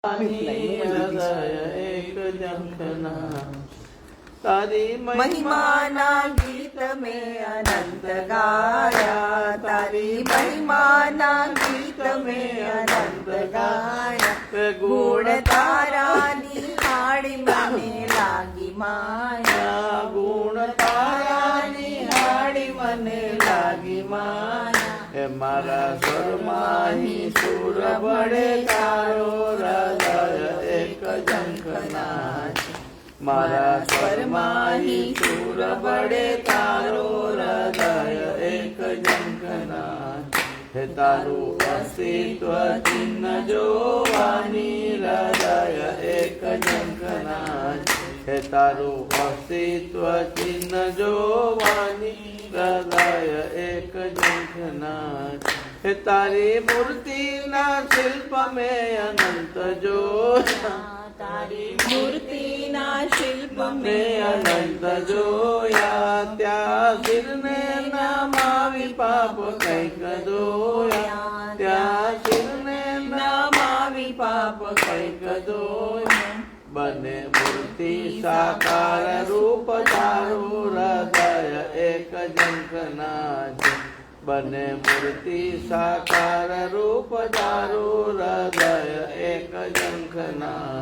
હૃદય એક ઝંખના તારી મહિમાના ગીત મેં અનંત ગાયા, તારી મહિમાના ગીત મેં અનંત ગાયા. ગુણ તારાની હાડી મને લાગી માયા, ગુણ તારાની હાડી મને લાગી માયા. હે મારા સ્વરમાહી સુર વડે તારો હૃદય એક ઝંખના મારા સ્વરમાહી સુર વડે તારો હૃદય એક ઝંખના હે તારું અસ્તિત્વ ચિહ્ન જોવાની હૃદય એક ઝંખના હે તારું અસ્તિત્વ ચિહ્ન જોવાની હૃદય એક ઝંખના હે તારી મૂર્તિના શિલ્પ મેં અનંત જોયા, તારી મૂર્તિના શિલ્પ મેં અનંત જોયા. ત્યાં શિરને નમાવી પાપ કંઈક ધોયા, ત્યાં શિરને નમાવી પાપ કંઈક ધોયા. બને મૂર્તિ સાકાર રૂપ તારું હૃદય એક ઝંખના છે, બને મૂર્તિ સાકાર રૂપ તારું હૃદય એક ઝંખના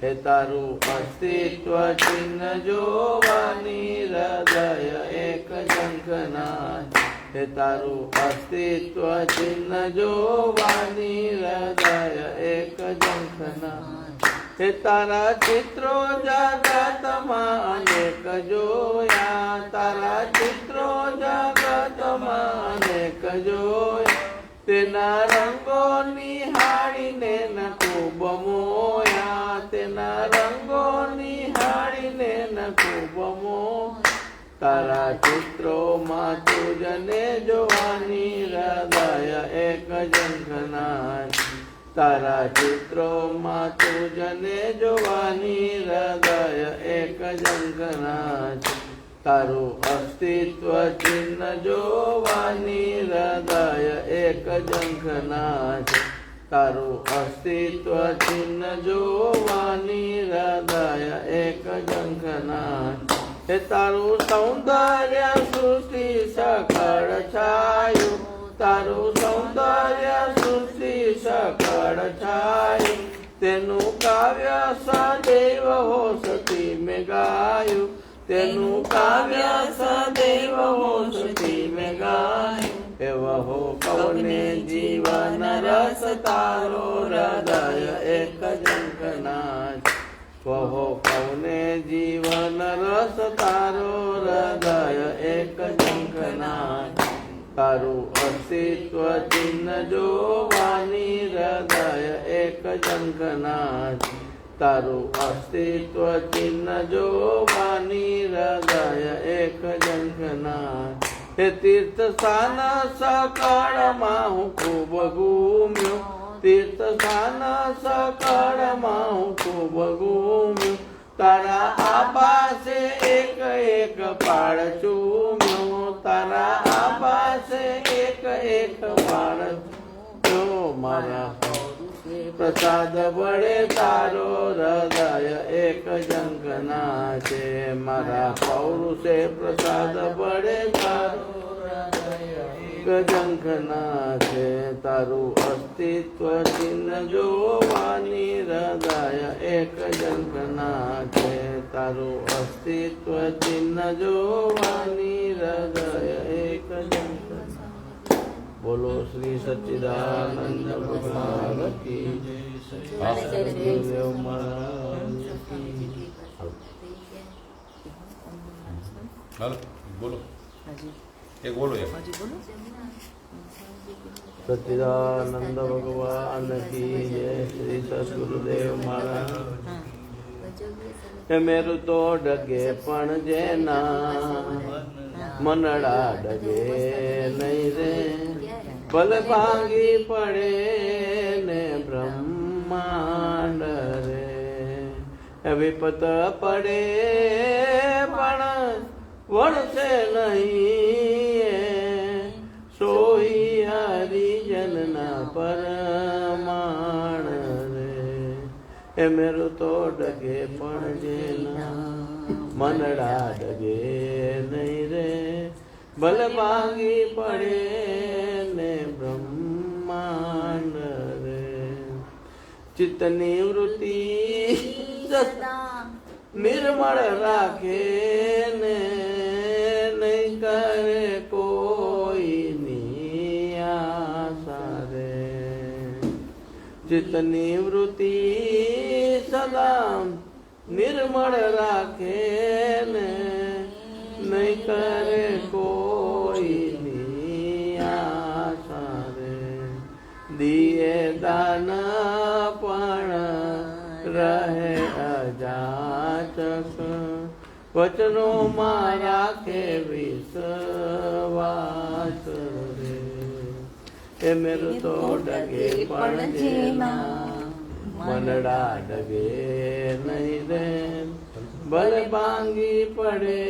હે તારું અસ્તિત્વ ચિહ્ન જોવાની હૃદય એક ઝંખના હે તારું અસ્તિત્વ ચિહ્ન જોવાની હૃદય એક ઝંખના હે તારા ચિત્રો જગતમાં અનેક જોયા, તારા ચિત્રો જગતમાં અનેક જોયા. તેના રંગો નિહાળીને ન ખૂબ મોયા, તેના રંગો નિહાળીને ન ખૂબ મોયા. તારા ચિત્રોમાં તુજને જોવાની હૃદય એક ઝંખના, તારા ચિત્રોમાં તુજને જોવાની હૃદય એક ઝંખના. તારું અસ્તિત્વ ચિહ્ન જોવાની હૃદય એક ઝંખના, તારું અસ્તિત્વ ચિહ્ન જોવાની હૃદય એક ઝંખના. હે તારું સૌંદર્ય સૃષ્ટિ સકળ છાયું, તારું સૌંદર્ય સૃષ્ટિ સકળ છાયું. તેનું કાવ્ય સદૈવ હોસતી મેં ગાયું, તેનું કાવ્ય સદૈવ હોસતી મેં ગાયું. હે વહો કવને જીવન રસ તારો હૃદય એક ઝંખના, વહો કવને જીવન રસ તારો હૃદય એક ઝંખના. તારું અસ્તિત્વ ચિહ્ન જોવાની હૃદય એક ઝંખના, તારું અસ્તિત્વ ચિહ્ન જોવાની હૃદય એક ઝંખના. હે તીર્થ સ્થાન સકળમાં હું ખૂબ ઘૂમ્યો, તીર્થ સ્થાન સકળમાં હું ખૂબ ઘૂમ્યો. તારા આભાસે એક એક પાળ ચૂમ્યો, તારા આભાસે એક એક પાળ જો મારા પ્રસાદ વડે તારો હૃદય એક ઝંખના છે, મારા પૌરુષે પ્રસાદ વડે તારો હૃદય એક ઝંખના છે. તારું અસ્તિત્વ ચિહ્ન જોવાની હૃદય એક ઝંખના છે, તારું અસ્તિત્વ ચિહ્ન જોવાની હૃદય એક ઝંખના. બોલો શ્રી સચ્ચિદાનંદ ભગવાન કી જય, સદગુરુદેવ મહારાજ કી જય. હાલો બોલો એક બોલો એક સચ્ચિદાનંદ ભગવાન કી જય, શ્રી સદગુરુદેવ મહારાજ. મેરું તો ડગે પણ જેના મનડા ડગે નહીં રે, ભલે ભાંગી પડે ને બ્રહ્માંડ રે. વિપત પડે પણ વળશે નહીં, સોઈ હરિજનના પરમાણ રે. એ મેરું તો ડગે પણ જેના મનડા ડગે નહીં રે ભલે ભાંગી પડે ને બ્રહ્માંડ રે ચિત્તની વૃત્તિ નિર્મળ રાખે ને નહીં કરે કોઈની આશા રે ચિત્તની વૃત્તિ સદા નિર્મળ રાખે ને નહીં કરે કોઈની આશા રે દિયે દાન પણ રહે અજાચક વચનોમાં રાખે વિશ્વાસ રે એ મેરું તો ડગે પણ જેના મનડા ડગે નહીં રે ભલે ભાંગી પડે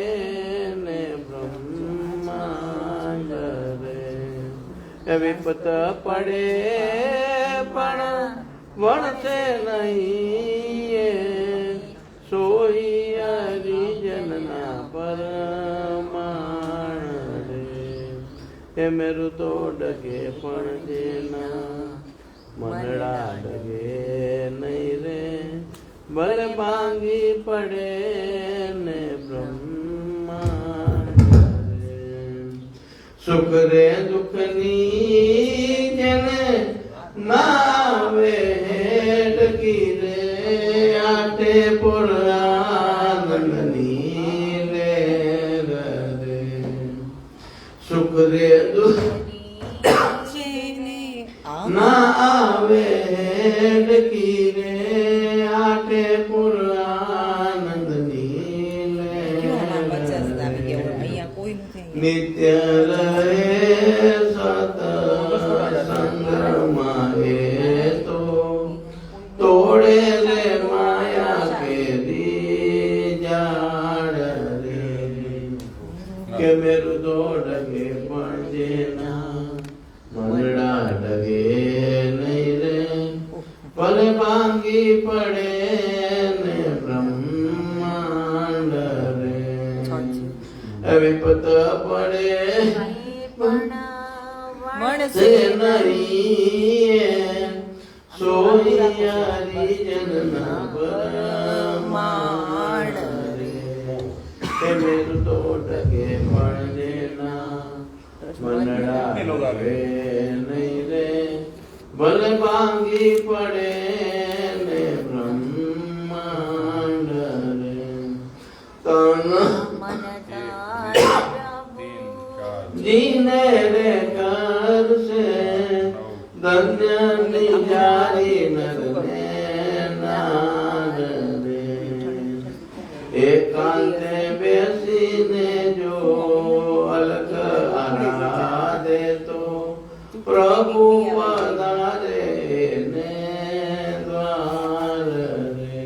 ને બ્રહ્માંડ રે એ વિપત પડે પણ વણશે નહીં સોઈ હરિજનના પરમાણ રે એ મેરું તો ડગે પણ જેના મનડા ડગે નહીં રે ભલે ભાંગી પડે ને બ્રહ્માંડ રે સુખ રે દુઃખની જેને નાવે હેડકી રે આટે પુરાનની રે રે સુખ રે દુઃખ ના આવે હેડકી રે આટે પુરાનંદની રે નિત્ય રહે સત સંગ્રમા એ તો તોડે રે માયા કેરી જાડ રે કે મેરું તો ડગે પણ જેના મનડા ડગે નહીં રે ભલે ભાંગી પડે ને બ્રહ્માંડ રે વિપત પડે વણશે નહીં સોઈ હરિજનના પરમાણ રે એ મેરું તો ડગે પણ જેના મનડા ડગે નહીં રે ભલે ભાંગી પડે ને બ્રહ્માંડ રે તન જીને રે કરશે ધન્ય નિજારી નરને નાર રે એકાંતે બેસીને જો અલગ આરાધે તો પ્રભુ પધારે ને દ્વાર રે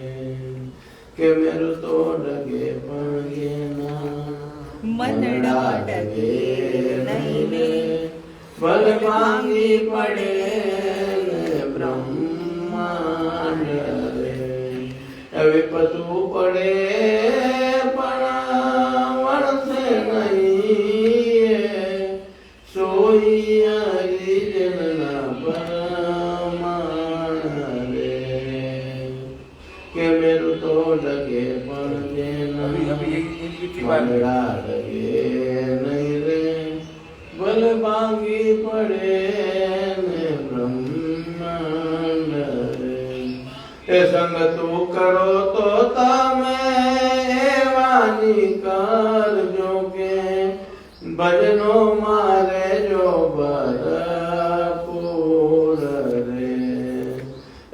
કે મેરું તો ડગે પણ જેના મનડા ડગે નહીં રે ભલે ભાંગી પડે ને બ્રહ્માંડ રે વિપતુ પડે પણ વણશે નહીં સોઈ હરિજનના પરમાણ રે કે મેરું તો ડગે પણ જેના મનડા ડગે નહીં રે ભલે ભાંગી પડે ને બ્રહ્માંડ રે એ સંગ તું કરો તો તમે એવાની કરજો કે ભજનો મારે જો ભરપૂર રે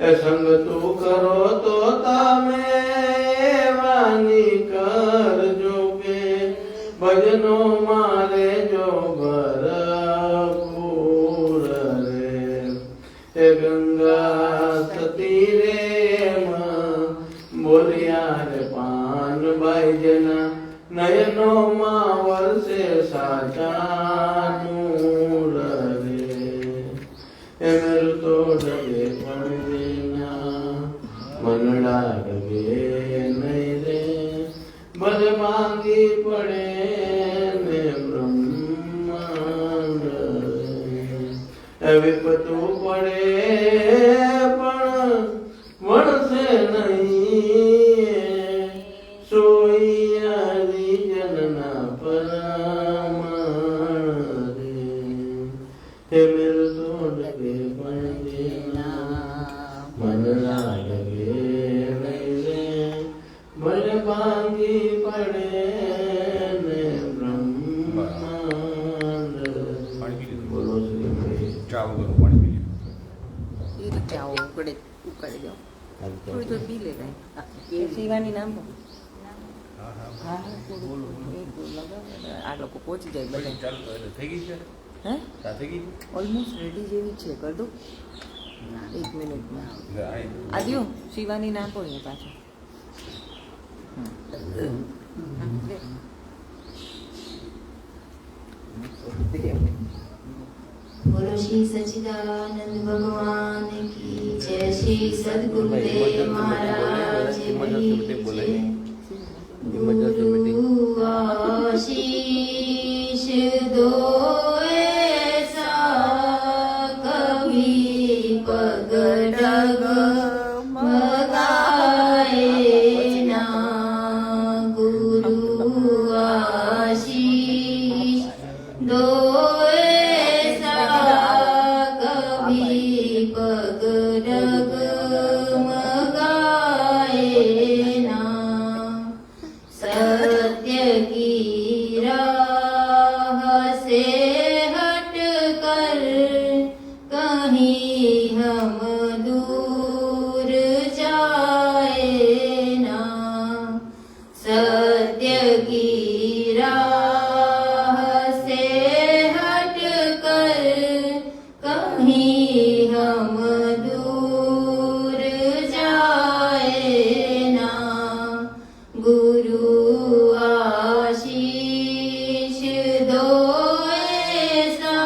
એ સંગ તું કરો તો તમે એવાની કરજો કે ભજનો મારે જો ભરપૂર રે એ ગંગા સતી રે બોલ્યા રે પાનબાઈ જના નયનો માં વરસે સાચા નૂર રે એ મેરું તો ડગે પણ જેના मन लागे नहीं रे भल मांगी पड़े ने ब्रह्मांड विपतु पड़े पण वणसे नहीं सोई हरि जनना परमाण रे हे मेरे तोड़ के पंजना मन लागे नहीं रे भल भांगी पड़े ने ब्रह्मांड बोलो श्री ચા વગરનું પાણી પી લે. એ રીતે આવો ઉકળે ઉકાળી દો થોડી તો પી લે કાંઈ એ શિવાની નામ બોલો. હા હા હા હા થોડું એક લગાવો આ લોકો પહોંચી જાય બધા. ચાલુ તો એટલે થઈ ગઈ છે હે ચા થઈ ગઈ ઓલમોસ્ટ રેડી જેવી છે કર દો 1 મિનિટમાં. છે આ દ્યો શિવાની નામ બોલીએ પાછું. बोलो श्री सच्चिदानंद भगवान की जय। श्री सद्गुरुदेव महाराज की जय। गुरु आशीष दो ऐसा कभी पग डग मगाए ना। गुरु आशीष दो ऐसा कभी पग डग मगाए ना। सत्य की राह से हट कर कहीं हम दूर जाए ना। सत्य की राह से हट कर कहीं हम दूर जाए ना। गुरु आशीष दो ऐसा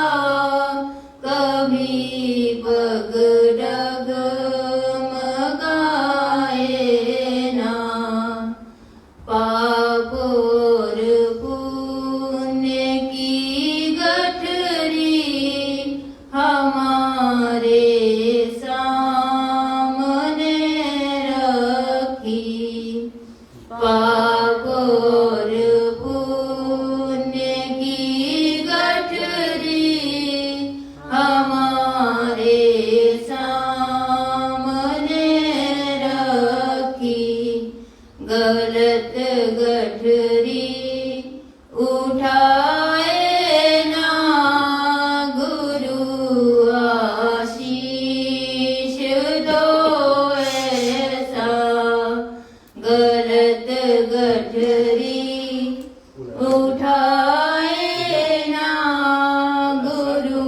कभी पग डग मगाए ना। पाप और पुण्य की गठरी हमारे सामने रखी। पाप और पुण्य की गठरी हमारे सामने रखी। गलत गठरी उठाए ना। गुरु आशीष दो ऐसा गलत गठरी उठाए ना। गुरु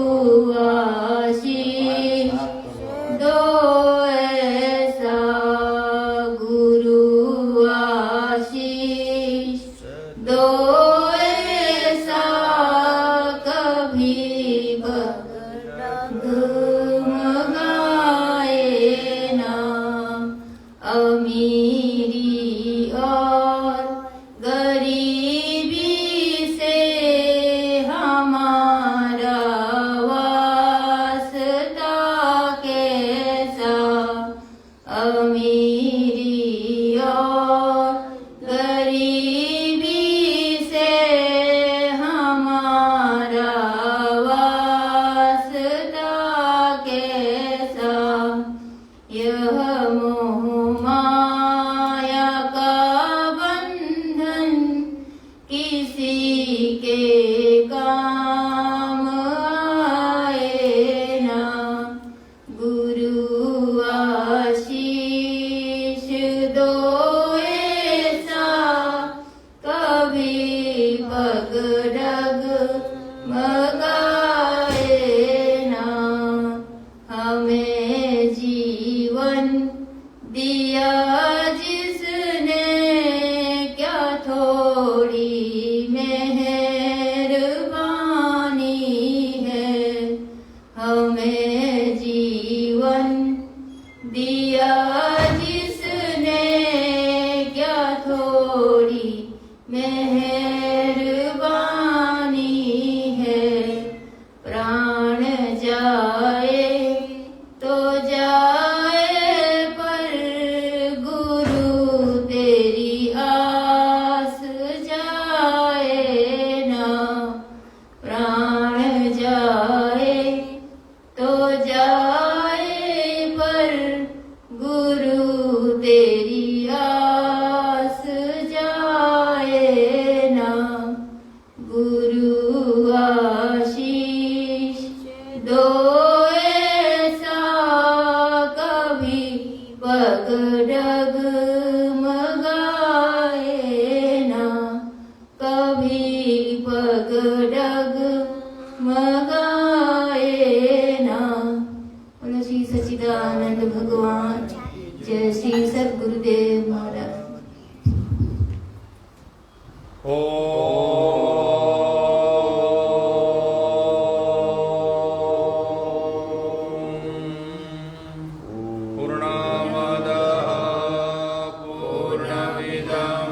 आशीष दो ऐसा गुरु आशीष दो ऐसा कभी मगाए ना। अमीरी और गरीबी से हमारा वास्ता कैसा। अमीरी और गरीबी से हमारा वास्ता कैसा। यह मोह माया का बंधन किसी के काम आए ना। गुरु आशीष दो ऐसा कभी पग डग मगाए ना। हमें जीवन दिया जिसने क्या थोड़ी मेहरबानी है। हमें जीवन दिया जिसने मेहरबानी है। प्राण जाए तो जाए पर गुरु तेरी आस जाए ना। प्राण जाए तो जाए पर गुरु तेरी आस जाए ना। गुरु आशीष दो ऐसा कभी पग डगमगाए ना। कभी पग डगमगाए ना। बोलो श्री सच्चिदानंद भगवान। जय श्री सद्गुरुदेव महाराज। पूर्णमदः पूर्णमिदं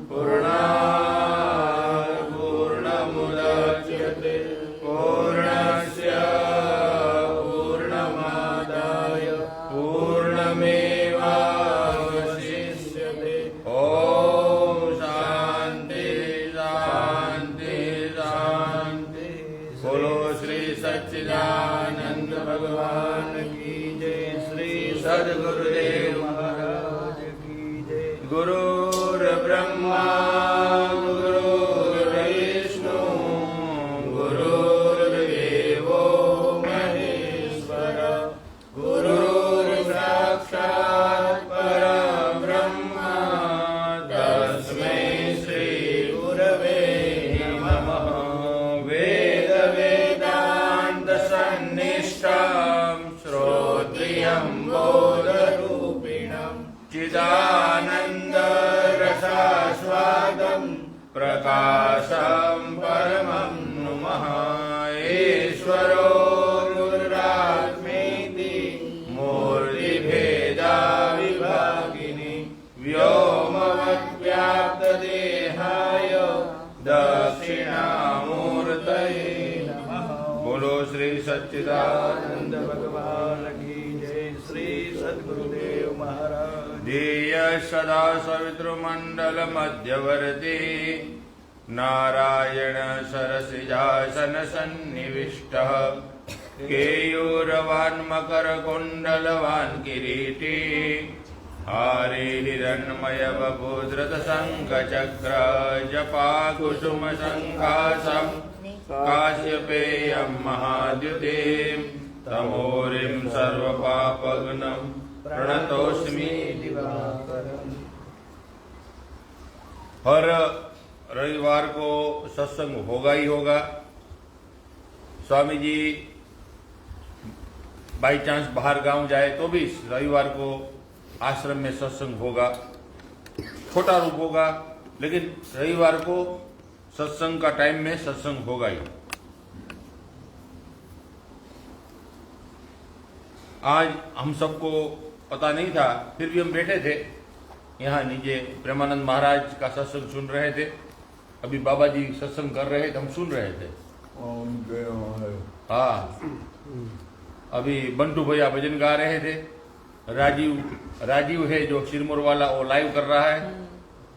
पूर्णात् पूर्णमुदच्यते पूर्णस्य पूर्णमादाय पूर्णमेवावशिष्यते। ॐ शान्ति शान्ति शान्ति। बोलो श्री सच्चिदानंद भगवान की जय। श्री सद्गुरुदेव महाराज की जय। गुरुर्ब्रह्मा गुरुर्विष्णु गुरुर्देवो महेश्वर गुरुर्साक्षात् परब्रह्म तस्मै श्री गुरवे नमः। वेद वेदांत सन्निष्ठां श्रोत्रियं बोधरूपिणं चिदानंद रसास्वादं प्रकाशं परमं नुमः। ईश्वरो गुरुरात्मेति मूर्तिभेदा विभागिनि व्योमवद्व्याप्तदेहाय दक्षिणामूर्तये नमः। बोलो श्री सच्चिदानंद भगवान की जय। श्री सद्गुरुदेव महाराज। ध्येय सदा सवितृमंडल मध्यवर्ती नारायण सरसिजासन सन्निविष्टः केयूरवान् मकरकुण्डलवान् किरीटी हारे हिरण्मय बभूधृत शङ्खचक्र जपाकुसुम शङ्कासं काश्यपेयं महाद्युतिं तमोरिं सर्वपापघ्नं प्रणतोस्मि दिवाकरम्। हर रविवार को सत्संग होगा ही होगा। स्वामी जी बाई चांस बाहर गांव जाए तो भी रविवार को आश्रम में सत्संग होगा। छोटा रूप होगा लेकिन रविवार को सत्संग का टाइम में सत्संग होगा ही। आज हम सबको पता नहीं था, फिर भी हम बैठे थे यहाँ नीचे प्रेमानंद महाराज का सत्संग सुन रहे थे। अभी बाबा जी सत्संग कर रहे थे, हम सुन रहे थे। हाँ, अभी बंटू भैया भजन गा रहे थे। राजीव है जो सिरमौर वाला, वो लाइव कर रहा है।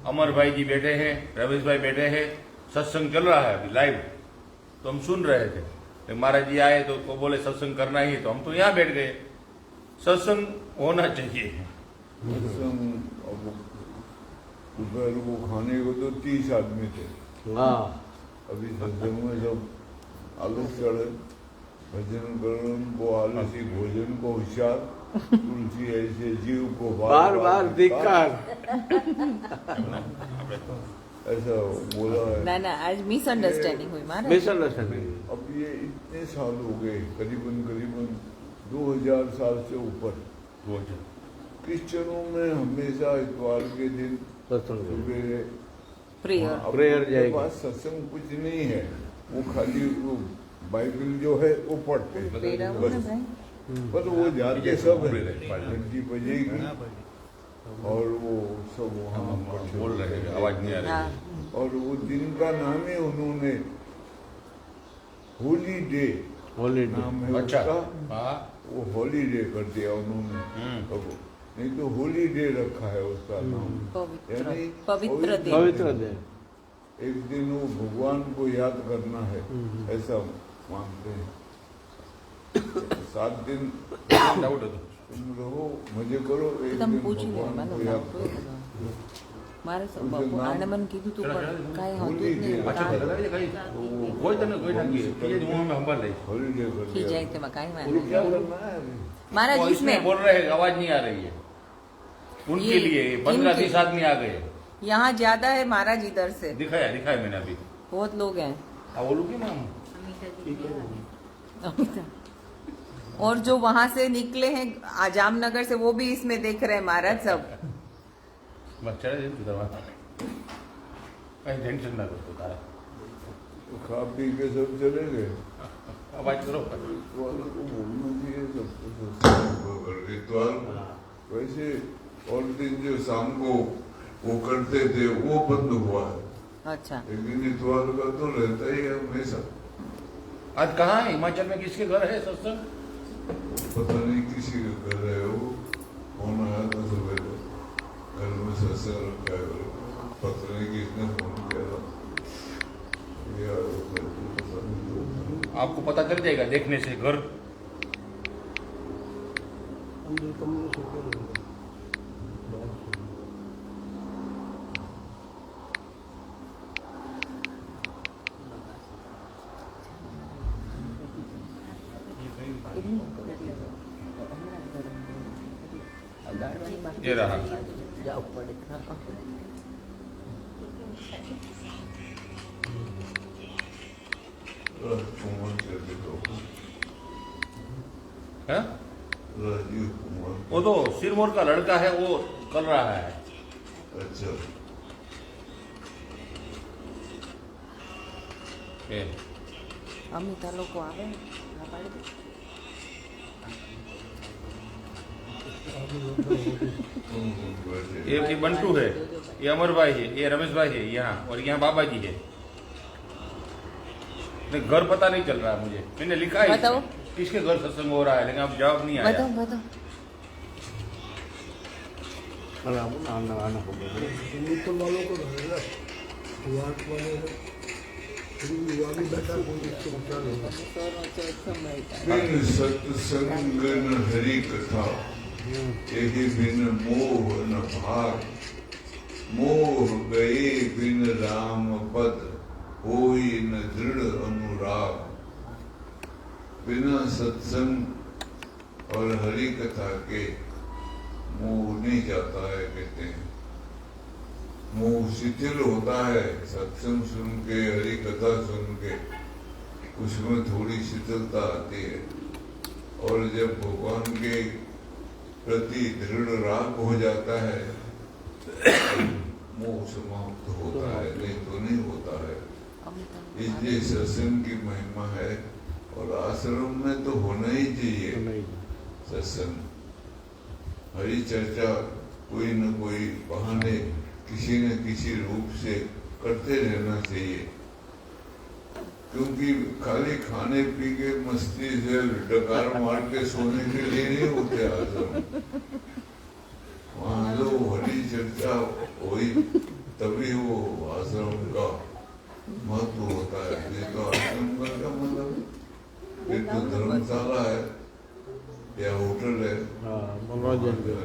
अमर भाई जी बैठे हैं, रमेश भाई बैठे हैं। सत्संग चल रहा है अभी लाइव, तो हम सुन रहे थे। तो महाराज जी आए तो वो बोले सत्संग करना ही, तो हम तो यहाँ बैठ गए। सत्संग होना चाहिए। दोपहर को खाने को तो 30 आदमी थे। अभी सत्संग में सब आलस चढ़े, भजन करण को आलसी, भोजन को होशियार, तुलसी ऐसे जीव को बार बार धिक्कार, ऐसा बोला है। ना आज मिसअंडरस्टैंडिंग हुई महाराज। मिसअंडरस्टैंडिंग। अब ये इतने साल हो गए, करीबन 2000 साल से ऊपर। क्रिश्चियनों में हमेशा इतवार के दिन प्रेयर जाएगी। सत्संग कुछ नहीं है, वो खाली वो बाइबल जो है वो पढ़ते हैं बस। पर वो जाते सब है, घंटी बजेगी और वो सब वहाँ बोल रहे हैं, आवाज नहीं आ रही। और वो दिन का नाम ही उन्होंने होली डे नाम है अच्छा उसका, हाँ वो हॉलीडे कर दिया उन्होंने। अब नहीं तो होली डे रखा है उसका नाम, यानी पवित्र दिन। पवित्र दिन। एक दिन वो भगवान को याद करना है, ऐसा मानते हैं। 7 दिन डाउट है तो तुम रहो, मजे करो, एक તમે दिन પૂછી લો भगवान મને को याद करो। મારે આને મને કીધું તું પણ કાંઈ હતું જ નહીં પાછળ લગાવી દે કઈ કોઈ તને કોઈ ના કહે કે હું અમે સંભાળ લઈશ हॉलीडे कर થઈ दिया। જાય તેમાં કાંઈ वो વાંધો क्या નહીં करना है अभी? महाराज वो इसमें बोल रहे हैं आवाज नहीं आ रही है उनके लिए 15-20 आदमी आ गए यहाँ ज्यादा है महाराज इधर से दिखाया मैंने अभी बहुत लोग हैं वो लोग क्यों नाम और जो वहां से निकले हैं जामनगर से वो भी इसमें देख रहे हैं महाराज सब बस चले जाए दरवाजा कहीं टेंशन ना करो तारा तो खा पी के सब चले गए। आवाज करो रितुआल को बोलना चाहिए सबको। रितुआल वैसे और दिन जो शाम को वो करते थे वो बंद हुआ है, अच्छा लेकिन रितुआल का तो रहता ही है हमेशा। आज कहाँ है हिमाचल में किसके घर है सत्संग पता नहीं किसी का घर है, वो फोन आया था सवेरे, घर में सत्संग रखा है, पता नहीं किसने फोन किया था। यार आपको पता चल जाएगा देखने से घर ये रहा कुमार कहते तो है? राजीव कुमार। वो तो सिरमौर का लड़का है वो कर रहा है अच्छा ये અમિતા લોકો આવે ના પાડી દે. ये बंटू है, ये अमर भाई है, ये रमेश भाई है यहाँ, और यहाँ बाबा जी है। घर पता नहीं चल रहा है मुझे, मैंने लिखा है बताओ। किसके घर सत्संग हो रहा है, लेकिन अब जवाब नहीं आया। बताओ बताओ बिन सत्संग न हरि कथा, यही बिन मोह न भाग। मोह गए बिन राम पद, होई न दृढ़ अनुराग। बिना सत्संग और हरि कथा के मोह नहीं जाता है, कहते हैं। मोह शिथिल होता है, सत्संग सुन के, हरि कथा सुन के उसमें थोड़ी शिथिलता आती है, और जब भगवान के प्रति दृढ़ राग हो जाता है मोह समाप्त होता है, नहीं तो नहीं होता है। इसलिए सत्संग की महिमा है, और आश्रम में तो होना ही चाहिए सत्संग, हरि चर्चा कोई न कोई बहाने किसी न किसी रूप से करते रहना चाहिए, क्योंकि खाली खाने पी के मस्ती से डकार मार के सोने के लिए नहीं होते आश्रम। वहाँ जो हरि चर्चा हुई तभी वो आश्रम का महत्व होता है। नहीं तो आश्रम का क्या मतलब है? एक तो धर्मशाला है या होटल है,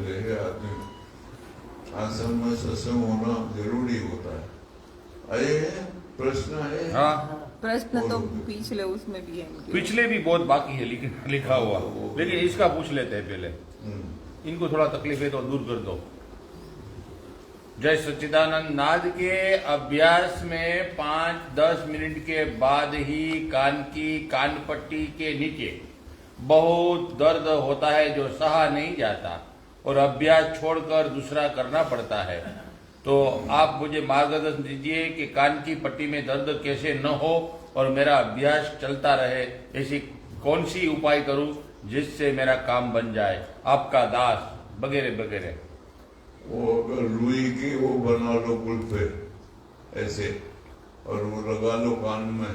रहे आदमी। आश्रम में सत्संग होना जरूरी होता है। आए प्रश्न है? हाँ, प्रश्न तो पिछले उसमें भी है इनके। पिछले भी बहुत बाकी है लिखा हुआ, लेकिन इसका पूछ लेते हैं पहले। इनको थोड़ा तकलीफ है तो दूर कर दो। जय सच्चिदानंद। नाद के अभ्यास में 5-10 मिनट के बाद ही कान की कानपट्टी के नीचे बहुत दर्द होता है जो सहा नहीं जाता, और अभ्यास छोड़कर दूसरा करना पड़ता है। तो आप मुझे मार्गदर्शन दीजिए कि कान की पट्टी में दर्द कैसे न हो और मेरा अभ्यास चलता रहे। ऐसी कौन सी उपाय करूं जिससे मेरा काम बन जाए। आपका दास वगैरह वगैरह। वो अगर रुई की वो बना लो कुल्फे, ऐसे, और वो लगा लो कान में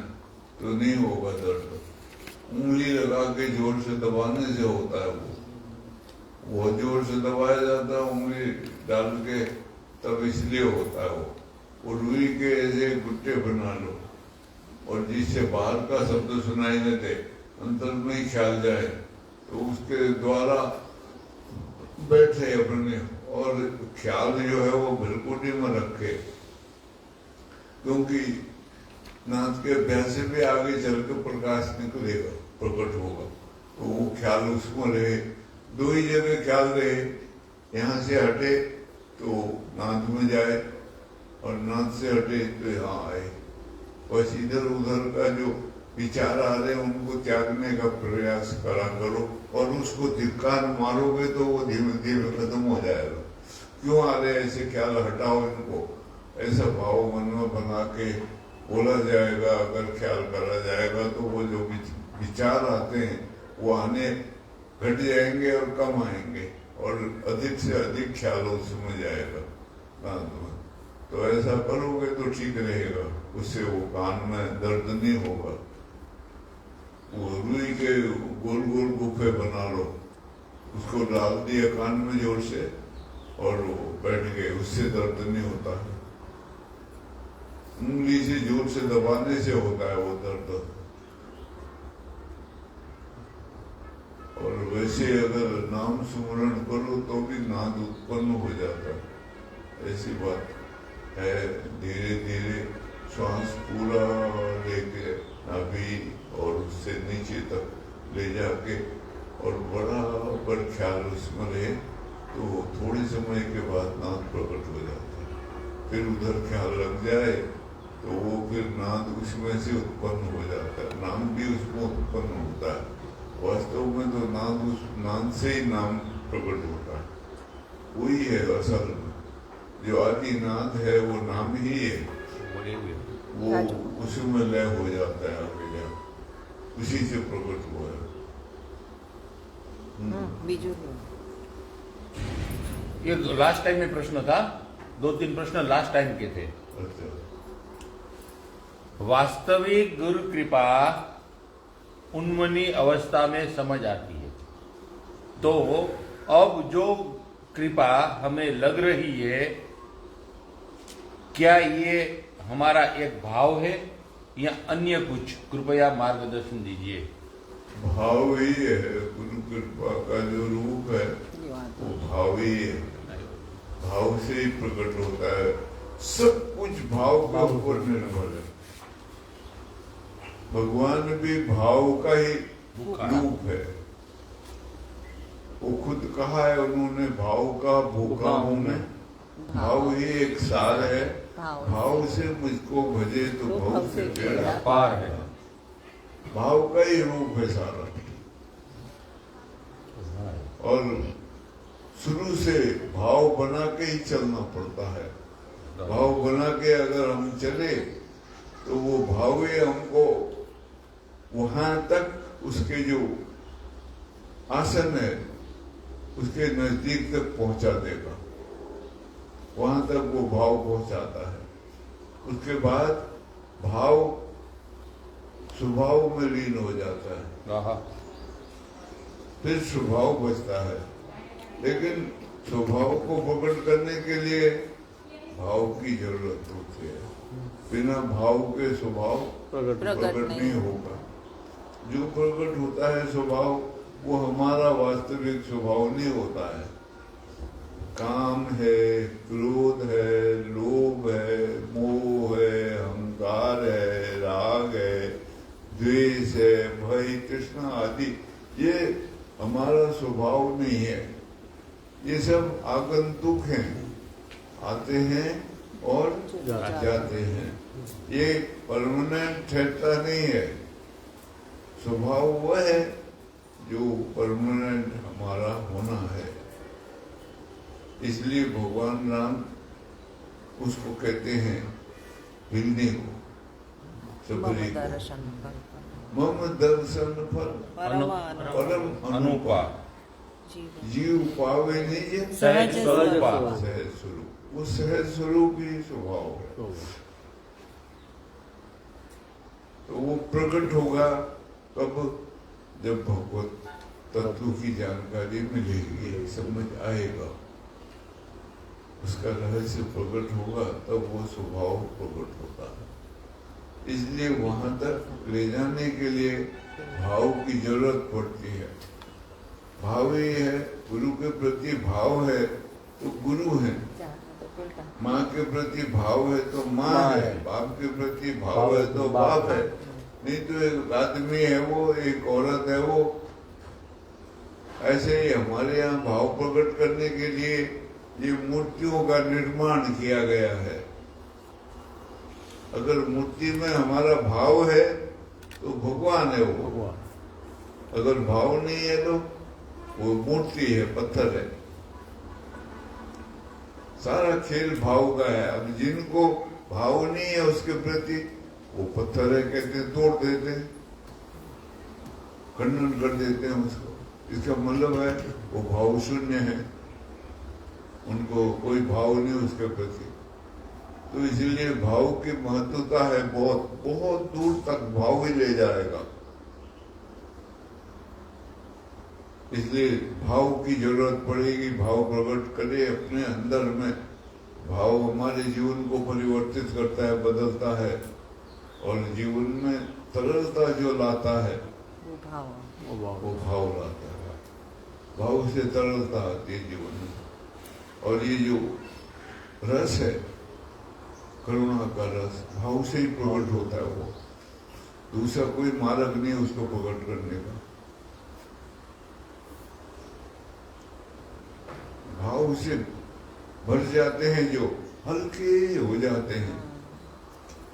तो नहीं होगा दर्द। उंगली लगा के जोर से दबाने से होता है वो जोर से दबाया जाता है उंगली डाल के, तब इसलिए होता है वो रुई के ऐसे गुट्टे बना लो, और जिससे बाहर का शब्द सुनाई न दे, अंतर में ही ख्याल जाए, तो उसके द्वारा बैठे अपने, और ख्याल जो है वो बिल्कुल ही में रखे, क्योंकि नाथ के अभ्यास से भी आगे चल के प्रकाश निकलेगा, प्रकट होगा, तो वो ख्याल उसमें रहे। दो ही जगह ख्याल रहे, यहाँ से हटे तो नाथ में जाए, और नाथ से हटे तो यहाँ आए। बस इधर उधर का जो विचार आ रहे उनको त्यागने का प्रयास करा करो, और उसको धिक्कार मारोगे तो वो धीमे धीमे खत्म हो जाएगा। क्यों आ रहे ऐसे ख्याल, हटाओ इनको, ऐसा भाव मन में बना के बोला जाएगा। अगर ख्याल करा जाएगा तो वो जो विचार आते हैं वो आने घट जाएंगे और कम आएंगे, और अधिक से अधिक ख्याल उसमें जाएगा कान में। तो ऐसा करोगे तो ठीक रहेगा, उससे वो कान में दर्द नहीं होगा। वो रुई के गोल गोल गुफे बना लो, उसको डाल दिया कान में जोर से, और वो बैठ गए, उससे दर्द नहीं होता है। उंगली से जोर से दबाने से होता है वो दर्द। और वैसे अगर नाम सुमरण करो तो भी नाद उत्पन्न हो जाता है, ऐसी बात है। धीरे धीरे श्वास पूरा लेके नाभि और उससे नीचे तक ले जाके, और बराबर ख्याल उसमें रहे, तो थोड़े समय के बाद नाद प्रकट हो जाता है। फिर उधर ख्याल लग जाए तो वो फिर नाद उसमें से उत्पन्न हो जाता है, नाम भी उसमें उत्पन्न होता है। वास्तव में तो नाद उस नाद से ही नाम प्रकट होता है, वही है असल में। जो आदि नाद है वो नाम ही है, वो उसी में लय हो जाता है आगे जा, उसी से प्रकट हुआ है। ये लास्ट टाइम में प्रश्न था, 2-3 प्रश्न लास्ट टाइम के थे। अच्छा। वास्तविक गुरु कृपा उन्मनी अवस्था में समझ आती है, तो अब जो कृपा हमें लग रही है, क्या ये हमारा एक भाव है या अन्य कुछ? कृपया मार्गदर्शन दीजिए। भाव ही है, गुरु कृपा का जो रूप है वो भाव ही है, भाव से ही प्रकट होता है। सब कुछ भाव के ऊपर निर्भर है। भगवान भी भाव का ही रूप है। वो खुद कहा है उन्होंने, भाव का भूखा हूं मैं। भाव ही एक सार है, भाव से मुझको भजे तो भाव से बेड़ा पार है। भाव का ही रूप है सारा। और शुरू से भाव बना के ही चलना पड़ता है। भाव बना के अगर हम चले तो वो भाव ही हमको वहां तक, उसके जो आसन है उसके नजदीक तक पहुंचा देगा। वहां तक वो भाव पहुंचाता है। उसके बाद भाव स्वभाव में लीन हो जाता है, फिर स्वभाव बचता है। लेकिन स्वभाव को प्रकट करने के लिए भाव की जरूरत होती है। बिना भाव के स्वभाव प्रकट नहीं होगा। जो प्रकट होता है स्वभाव, वो हमारा वास्तविक स्वभाव नहीं होता है। काम है, क्रोध है, लोभ है, मोह है, अहंकार है, राग है, द्वेष है, भय, तृष्णा आदि, ये हमारा स्वभाव नहीं है। ये सब आगंतुक हैं, आते हैं और जाते हैं। ये परमानेंट ठहरता नहीं है। स्वभाव वह है जो परमानेंट हमारा होना है। इसलिए भगवान राम उसको कहते हैं हिलने को, सबरी को। मम दर्शन फल परम अनुपा, जीव पावे निज सहज स्वरूप। सहज स्वरूप। वो सहज स्वरूप ही स्वभाव है। तो वो प्रकट होगा कब? जब भगवत तत्व की जानकारी मिलेगी, समझ आएगा, उसका रहस्य प्रकट होगा, तब वो स्वभाव प्रकट होता है। इसलिए वहां तक ले जाने के लिए भाव की जरूरत पड़ती है। भाव ही है, गुरु के प्रति भाव है तो गुरु है, माँ के प्रति भाव है तो माँ है, बाप के प्रति भाव है तो बाप है। नहीं तो एक आदमी है वो, एक औरत है वो। ऐसे ही हमारे यहाँ भाव प्रकट करने के लिए ये मूर्तियों का निर्माण किया गया है। अगर मूर्ति में हमारा भाव है तो भगवान है वो, अगर भाव नहीं है तो वो मूर्ति है, पत्थर है। सारा खेल भाव का है। अब जिनको भाव नहीं है उसके प्रति, वो पत्थर है कहते, तोड़ देते, खंडन कर देते हैं उसको। इसका मतलब है वो भाव शून्य है, उनको कोई भाव नहीं उसके प्रति। तो इसलिए भाव की महत्वता है, बहुत बहुत दूर तक भाव ही ले जाएगा। इसलिए भाव की जरूरत पड़ेगी। भाव प्रकट करे अपने अंदर में। भाव हमारे जीवन को परिवर्तित करता है, बदलता है, और जीवन में तरलता जो लाता है वो भाव लाता है। भाव से तरलता आती है जीवन में। और ये जो रस है, करुणा का रस, भाव से ही प्रकट होता है। वो दूसरा कोई मार्ग नहीं उसको प्रकट करने का। भाव से भर जाते हैं, जो हल्के हो जाते हैं,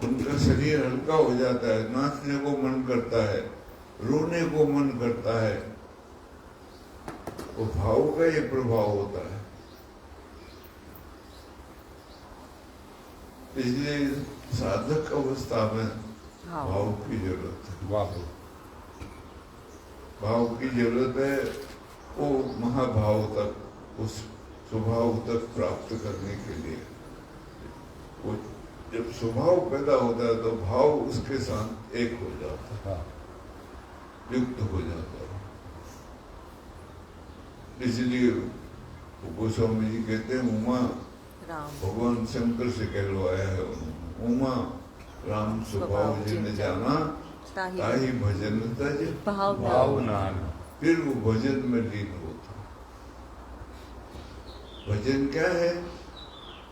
उनका शरीर हल्का हो जाता है, नाचने को मन करता है, रोने को मन करता है। वो भाव का ये प्रभाव होता है। इसलिए साधक अवस्था में भाव की जरूरत है। भाव की जरूरत है वो महाभाव तक, उस स्वभाव तक प्राप्त करने के लिए। वो जब स्वभाव पैदा होता है तो भाव उसके साथ एक हो जाता है, युक्त हो जाता है। इसलिए गोस्वामी जी कहते हैं उमा भगवान शंकर से कहलवाया है, उमा राम स्वभाव जिन जाना ताही भजन तज भावना। फिर वो भजन में लीन होता। भजन क्या है?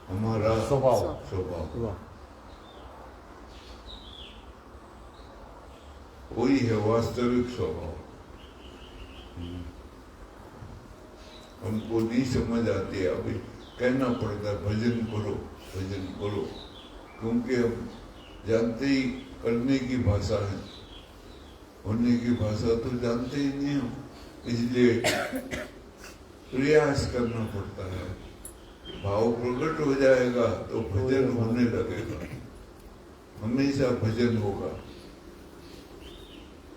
हमारा स्वभाव वही है वास्तविक स्वभाव। हमको नहीं समझ आती है, अभी कहना पड़ता है भजन करो, भजन करो, क्योंकि हम जानते ही करने की भाषा है, होने की भाषा तो जानते ही नहीं हो। इसलिए प्रयास करना पड़ता है। भाव प्रकट हो जाएगा तो भजन होने लगेगा, हमेशा भजन होगा,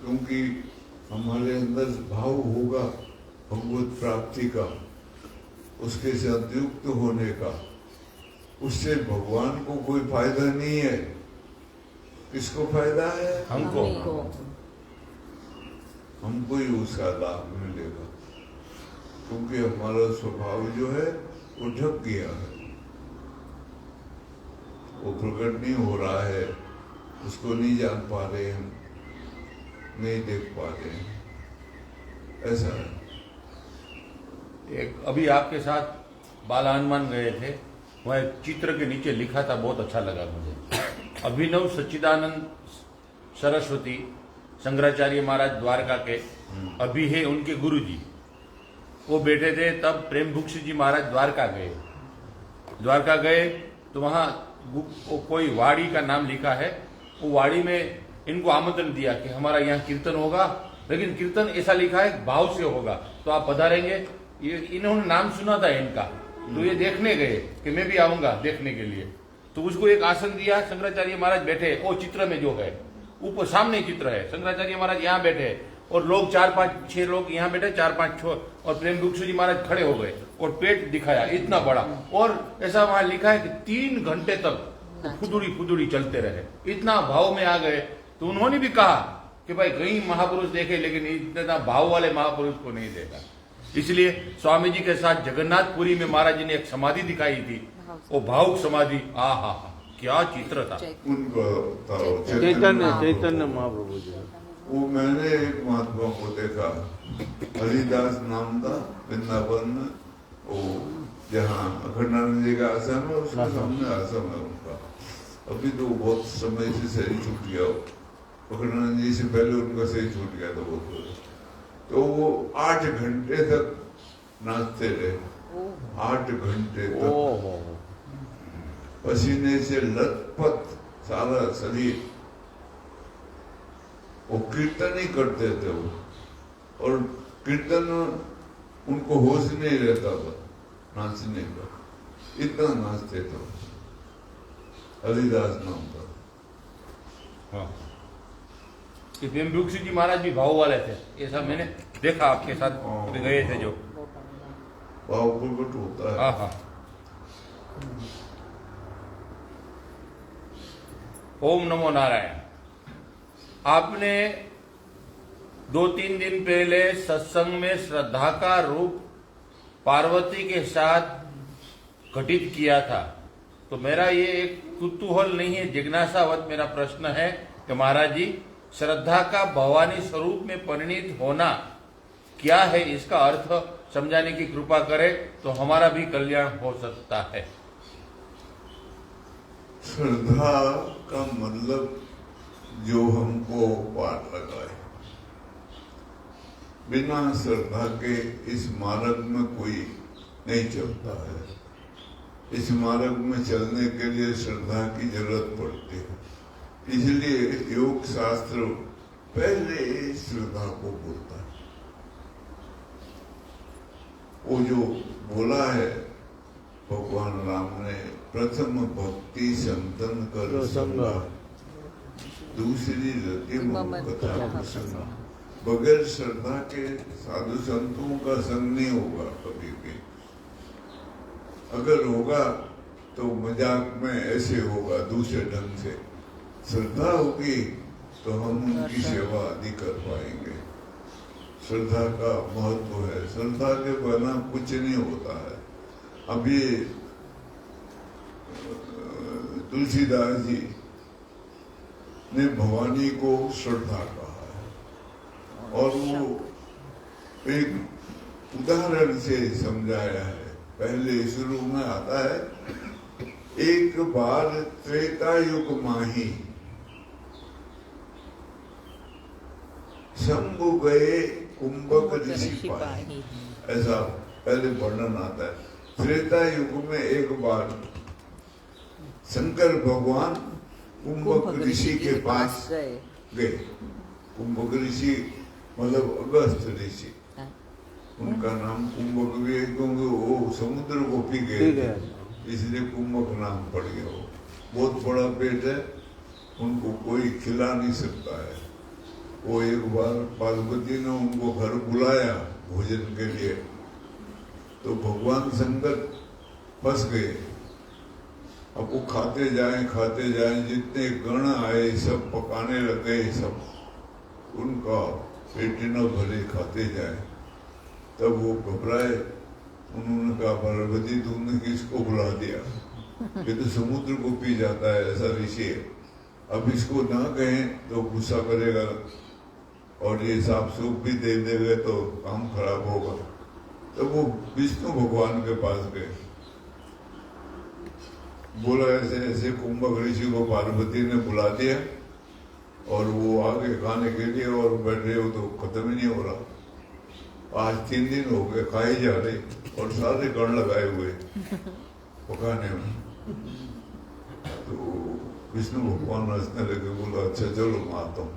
क्योंकि हमारे अंदर भाव होगा भगवत प्राप्ति का, उसके साथ युक्त होने का। उससे भगवान को कोई फायदा नहीं है। किसको फायदा है? हमको ही उसका लाभ मिलेगा, क्योंकि हमारा स्वभाव जो है वो ढक गया है, वो प्रकट नहीं हो रहा है, उसको नहीं जान पा रहे हम, नहीं देख पा रहे हैं, ऐसा है। एक अभी आपके साथ बाला हनुमान गए थे, वह चित्र के नीचे लिखा था, बहुत अच्छा लगा मुझे। अभिनव सच्चिदानंद सरस्वती शंकराचार्य महाराज द्वारका के अभी है उनके गुरु जी, वो बैठे थे। तब प्रेमभुक्ष जी महाराज द्वारका गए तो वहां कोई वाड़ी का नाम लिखा है। वो वाड़ी में इनको आमंत्रण दिया कि हमारा यहाँ कीर्तन होगा, लेकिन कीर्तन ऐसा लिखा है भाव से होगा, तो आप पधारेंगे। ये इन्होंने नाम सुना था इनका, तो ये देखने गए कि मैं भी आऊंगा देखने के लिए। तो उसको एक आसन दिया, शंकराचार्य महाराज बैठे, वो चित्र में जो है ऊपर सामने चित्र है, शंकराचार्य महाराज यहाँ बैठे और लोग 4-5-6 लोग यहाँ बैठे, 4-5 और प्रेमभुक्ष जी महाराज खड़े हो गए और पेट दिखाया इतना बड़ा, और ऐसा वहां लिखा है कि 3 घंटे तक फुदुड़ी चलते रहे। इतना भाव में आ गए तो उन्होंने भी कहा कि भाई कई महापुरुष देखे लेकिन इतना भाव वाले महापुरुष को नहीं देखा। इसलिए स्वामी जी के साथ जगन्नाथपुरी में महाराज जी ने एक समाधि दिखाई थी, वो भावुक समाधि। आहा, क्या चित्र था उनका चैतन्य महाप्रभु जी। वो मैंने एक महात्मा को देखा, हरिदास नाम था, वृंदावन में, वो जहाँ अखंडानंद जी का आश्रम है उसके सामने आश्रम है उनका। अभी तो बहुत समय से शरीर छूट गया, अखंडानंद जी से पहले उनका शरीर छूट गया था बहुत। तो वो 8 घंटे तक नाचते रहे, 8 घंटे तक, पसीने से लथपथ सारा शरीर। वो कीर्तन ही करते थे वो, और कीर्तन उनको होश नहीं रहता था नाचने का, इतना नाचते थे। हरिदास नाम था। हाँ। जी महाराज भी भाव वाले थे, ऐसा मैंने देखा आपके साथ गए थे जो भाव प्रकट होता है। हाँ हाँ। ओम नमो नारायण। आपने 2-3 दिन पहले सत्संग में श्रद्धा का रूप पार्वती के साथ घटित किया था, तो मेरा ये एक कुतूहल नहीं है, जिज्ञासावत मेरा प्रश्न है कि महाराज जी, श्रद्धा का भवानी स्वरूप में परिणित होना क्या है, इसका अर्थ समझाने की कृपा करें तो हमारा भी कल्याण हो सकता है। श्रद्धा का मतलब जो हमको पार लगाए। बिना श्रद्धा के इस मार्ग में कोई नहीं चलता है। इस मार्ग में चलने के लिए श्रद्धा की जरूरत पड़ती है। इसलिए योग शास्त्र पहले श्रद्धा को बोलता है। वो जो बोला है भगवान राम ने, प्रथम भक्ति संतन कर संगा, दूसरी रति कथा प्रसंगा। बगैर श्रद्धा के साधु संतों का संग नहीं होगा कभी भी। अगर होगा तो मजाक में ऐसे होगा, दूसरे ढंग से। श्रद्धा होगी तो हम उनकी सेवा आदि कर पाएंगे। श्रद्धा का महत्व है। श्रद्धा के बिना कुछ नहीं होता है। अभी तुलसीदास जी ने भवानी को श्रद्धा कहा है, और वो एक उदाहरण से समझाया है। पहले शुरू में आता है, एक बार त्रेता युग माही शंभु गए कुंभक ऋषि पाही। ऐसा पहले वर्णन आता है। त्रेता युग में एक बार शंकर भगवान कुंभक ऋषि के पास गए। कुंभक ऋषि मतलब अगस्त ऋषि, उनका नाम कुंभक भी है क्योंकि वो समुद्र को पी गए, इसलिए कुंभक नाम पड़ गया। वो बहुत बड़ा पेट है, उनको कोई खिला नहीं सकता है। वो एक बार पार्वती ने उनको घर बुलाया भोजन के लिए, तो भगवान शंकर फंस गए। अब वो खाते जाएं, जितने गण आए सब पकाने लगे, सब उनका पेट न भरे, खाते जाए। तब वो घबराए, उन्होंने कहा पार्वती तुमने किसको बुला दिया? ये तो समुद्र को पी जाता है, ऐसा ऋषि है। अब इसको ना कहें तो गुस्सा करेगा और ये साफ सूप भी दे देंगे तो काम खराब होगा। तो वो विष्णु भगवान के पास गए, बोला ऐसे ऐसे कुंभक ऋषि को पार्वती ने बुला दिया और वो आगे खाने के लिए, और बैठे हो तो खत्म ही नहीं हो रहा। आज 3 दिन हो गए खाई जा रही, और सारे गण लगाए हुए पकाने में। तो विष्णु भगवान हंसने लगे, बोला अच्छा चलो मारता हूँ।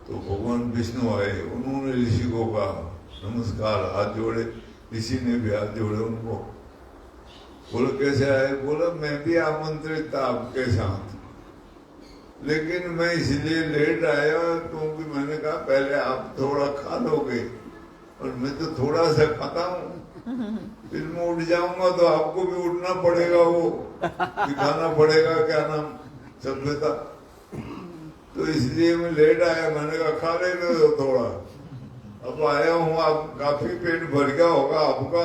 तो भगवान विष्णु आए, उन्होंने ऋषि को कहा नमस्कार, हाथ जोड़े। ऋषि ने भी हाथ जोड़े उनको। बोला कैसे आए? बोला मैं भी आमंत्रित था आपके साथ, लेकिन मैं इसलिए लेट आया क्योंकि मैंने कहा पहले आप थोड़ा खा लोगे, और मैं तो थोड़ा सा खाता हूँ, फिर मैं उठ जाऊंगा तो आपको भी उठना पड़ेगा, वो दिखाना पड़ेगा क्या नाम सभ्यता। तो तो इसलिए मैं लेट आया। मैंने कहा खा लेने दो थोड़ा, अब आया हूँ, आप काफी पेट भर गया होगा आपका,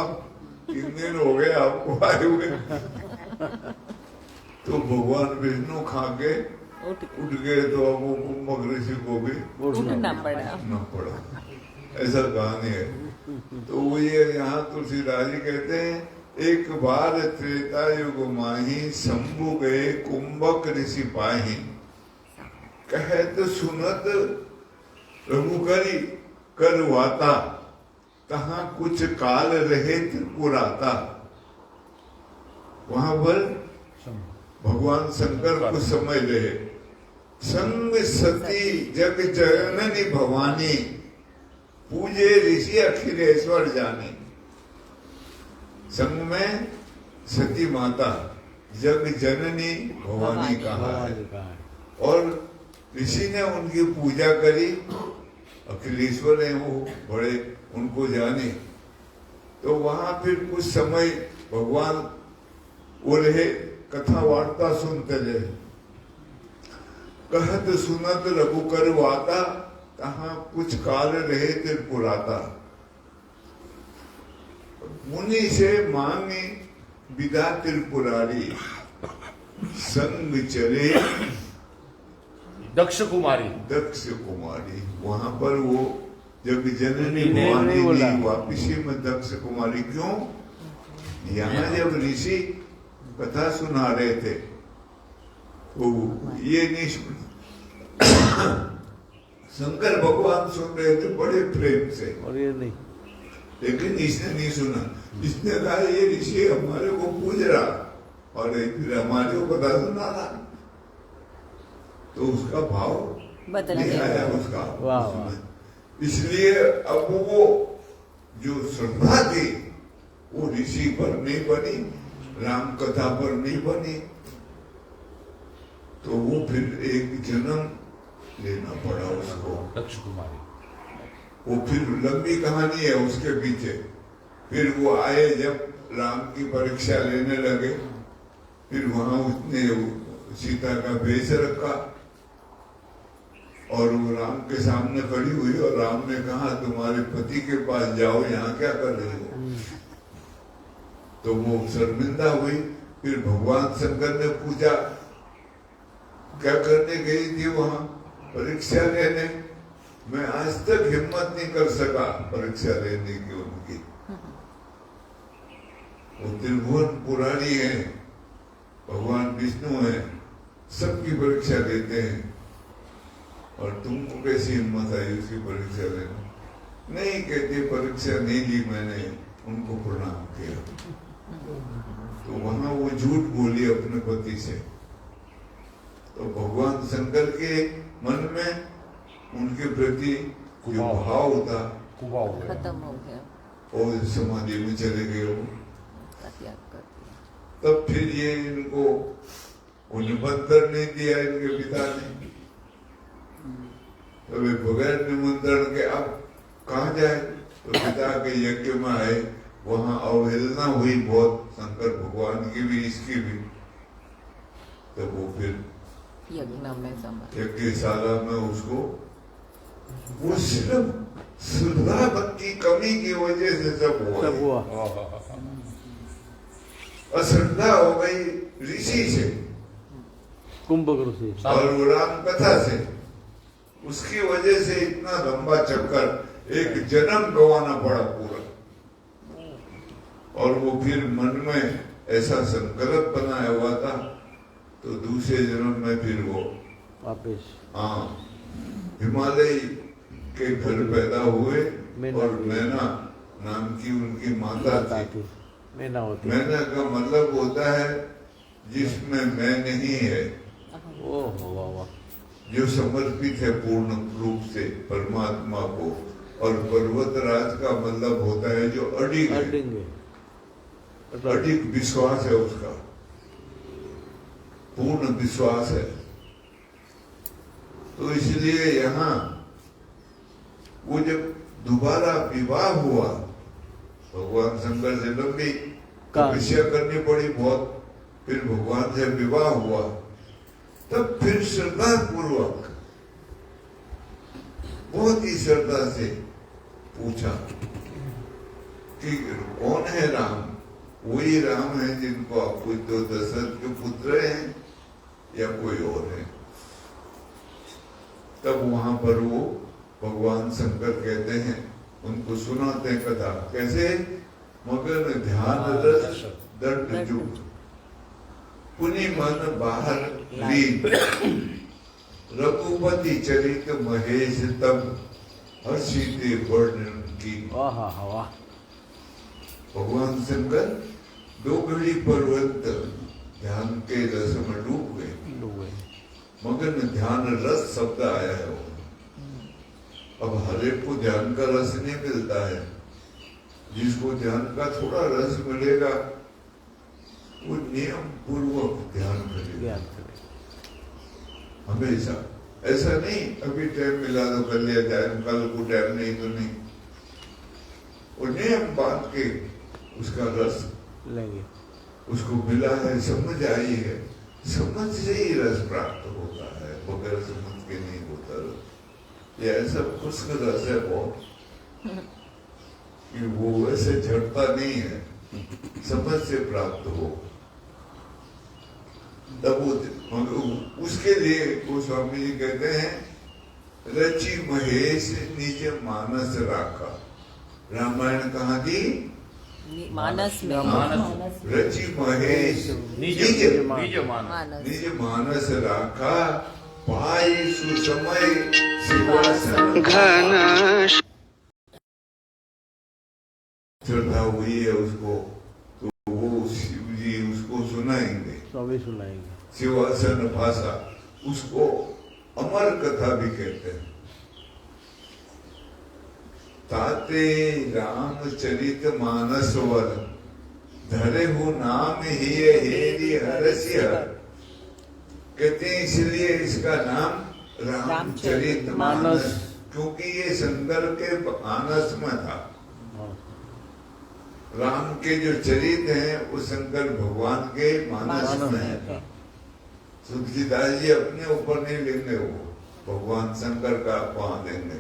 3 दिन हो गए आपको आए हुए। तो भगवान विष्णु खा के उठ गए, तो अब वो कुंभक ऋषि को भी उठना पड़ा। ऐसा कहानी है। तो वो ये यहाँ तुलसीदास जी कहते हैं, एक बार त्रेता युग माही शंभु गए कुंभक ऋषि पाही, कहत सुनत रघुकरी करवाता, तहाँ कुछ काल रहे त्रिपुराता। वहां पर भगवान शंकर कुछ समय रहे। संग सती जग जननी भवानी, पूजे ऋषि अखिलेश्वर जानी। संग में सती माता जग जननी भवानी कहा है, और ऋषि ने उनकी पूजा करी, अखिलेश्वर है वो बड़े, उनको जाने। तो वहां फिर कुछ समय भगवान वो रहे, कथा वार्ता सुनते रहे। कहत सुनत रघुकर वाता, तहाँ कुछ काल रहे त्रिपुराता। मुनि से मांगे विदा त्रिपुरारी, संग चले दक्ष कुमारी। वहां पर वो जब जननी भवानी ने वापिसी में दक्ष कुमारी, क्यों? यहाँ जब ऋषि कथा सुना रहे थे तो ये नहीं सुन, शंकर भगवान सुन रहे थे बड़े प्रेम से, और ये नहीं, लेकिन इसने नहीं सुना। इसने कहा ये ऋषि हमारे को पूज रहा और फिर हमारे को कथा सुना रहा, तो उसका भाव बदल नहीं गया आया उसका। वाह। इसलिए अब वो जो श्रद्धा थी वो ऋषि पर नहीं बनी, राम कथा पर नहीं बनी, तो वो फिर एक जन्म लेना पड़ा उसको, दक्ष कुमारी। वो फिर लंबी कहानी है उसके पीछे। फिर वो आए जब राम की परीक्षा लेने लगे, फिर वहां उसने सीता का भेष रखा और वो राम के सामने खड़ी हुई और राम ने कहा तुम्हारे पति के पास जाओ, यहाँ क्या कर रहे हो? तो वो शर्मिंदा हुई। फिर भगवान शंकर ने पूछा क्या करने गई थी वहां? परीक्षा लेने। मैं आज तक हिम्मत नहीं कर सका परीक्षा लेने की उनकी। वो त्रिभुवन पुराणी है, भगवान विष्णु है, सबकी परीक्षा लेते हैं, और तुमको कैसी हिम्मत आई उसकी परीक्षा लेने? नहीं, कहते परीक्षा नहीं ली मैंने, उनको प्रणाम किया। तो वहां वो झूठ बोली अपने पति से। तो भगवान शंकर के मन में उनके प्रति जो भाव था खत्म हो गया, और समाधि में चले गए वो। त्याग कर दिया। तब फिर ये इनको निमंत्रण नहीं दिया इनके पिता ने। तो वे बगैर निमंत्रण के अब कहाँ जाए? तो पिता के यज्ञ में आए, वहां अवहेलना हुई बहुत, शंकर भगवान की भी इसकी भी। तो वो फिर यज्ञशाला में उसको, वो सिर्फ श्रद्धा की कमी की वजह से सब हुआ। अश्रद्धा हो गई ऋषि से, कुंभक ऋषि, और वो राम कथा से, उसकी वजह से इतना लंबा चक्कर, एक जन्म गंवाना पड़ा पूरा। और वो फिर मन में ऐसा संकल्प बनाया हुआ था, तो दूसरे जन्म में फिर वो वापिस, हाँ, हिमालय के घर पैदा हुए, और मैना नाम की उनकी माता थी। मैना होती, मैना का मतलब होता है जिसमें मैं नहीं है, जो समर्पित है पूर्ण रूप से परमात्मा को। और पर्वतराज का मतलब होता है जो अडिग है, अडिग विश्वास है उसका, पूर्ण विश्वास है। तो इसलिए यहाँ वो जब दोबारा विवाह हुआ, भगवान शंकर से लंबी तपस्या करनी पड़ी बहुत, फिर भगवान से विवाह हुआ, तब फिर श्रद्धा पूर्वक बहुत ही श्रद्धा से पूछा कि कौन है राम? वही राम है जिनको आप पूछते हो, दशरथ के पुत्र हैं या कोई और है? तब वहां पर वो भगवान शंकर कहते हैं, उनको सुनाते हैं कथा। कैसे? मगन ध्यान रस दर्द जुग, पुनि मन बाहर लीन, रघुपति चरित महेश तब, हर्षिते वर्णन की। वाह वाह। भगवान शंकर 2 घड़ी पर्वत ध्यान के रस में डूब गए। मगन ध्यान रस शब्द आया है। अब हर एक को ध्यान का रस नहीं मिलता है। जिसको ध्यान का थोड़ा रस मिलेगा वो नियम पूर्वक ध्यान करेगा हमेशा। ऐसा नहीं अभी टाइम मिला तो कर लिया जाए, कल को टाइम नहीं तो नहीं। वो नियम बांध के उसका रस लेंगे। उसको मिला है, समझ आई है, समझ से ही रस प्राप्त होता है, बगैर समझ के नहीं होता रस। ये ऐसा खुश्क रस है बहुत कि वो वैसे झड़ता नहीं है, समझ से प्राप्त हो। तब उसके लिए गोस्वामी जी कहते हैं, रचि महेश निज मानस राखा। रामायण कहाँ की? मानस में। रचि महेश निज मानस राखा, पाई सुसमय शिवासन घन। श्रद्धा हुई है उसको तो वो शिव जी उसको सुनाएंगे, स्वामी सुनाएंगे। शिवासन भाषा, उसको अमर कथा भी कहते हैं। ताते रामचरित मानस वर, धरे हो नाम ही हेरी हरसि हर। कहते हैं इसलिए इसका नाम रामचरित मानस, क्योंकि ये शंकर के मानस में था। राम के जो चरित्र हैं वो शंकर भगवान के मानस में है। तुलसीदास जी अपने ऊपर नहीं लेंगे, वो भगवान शंकर का वहां देंगे।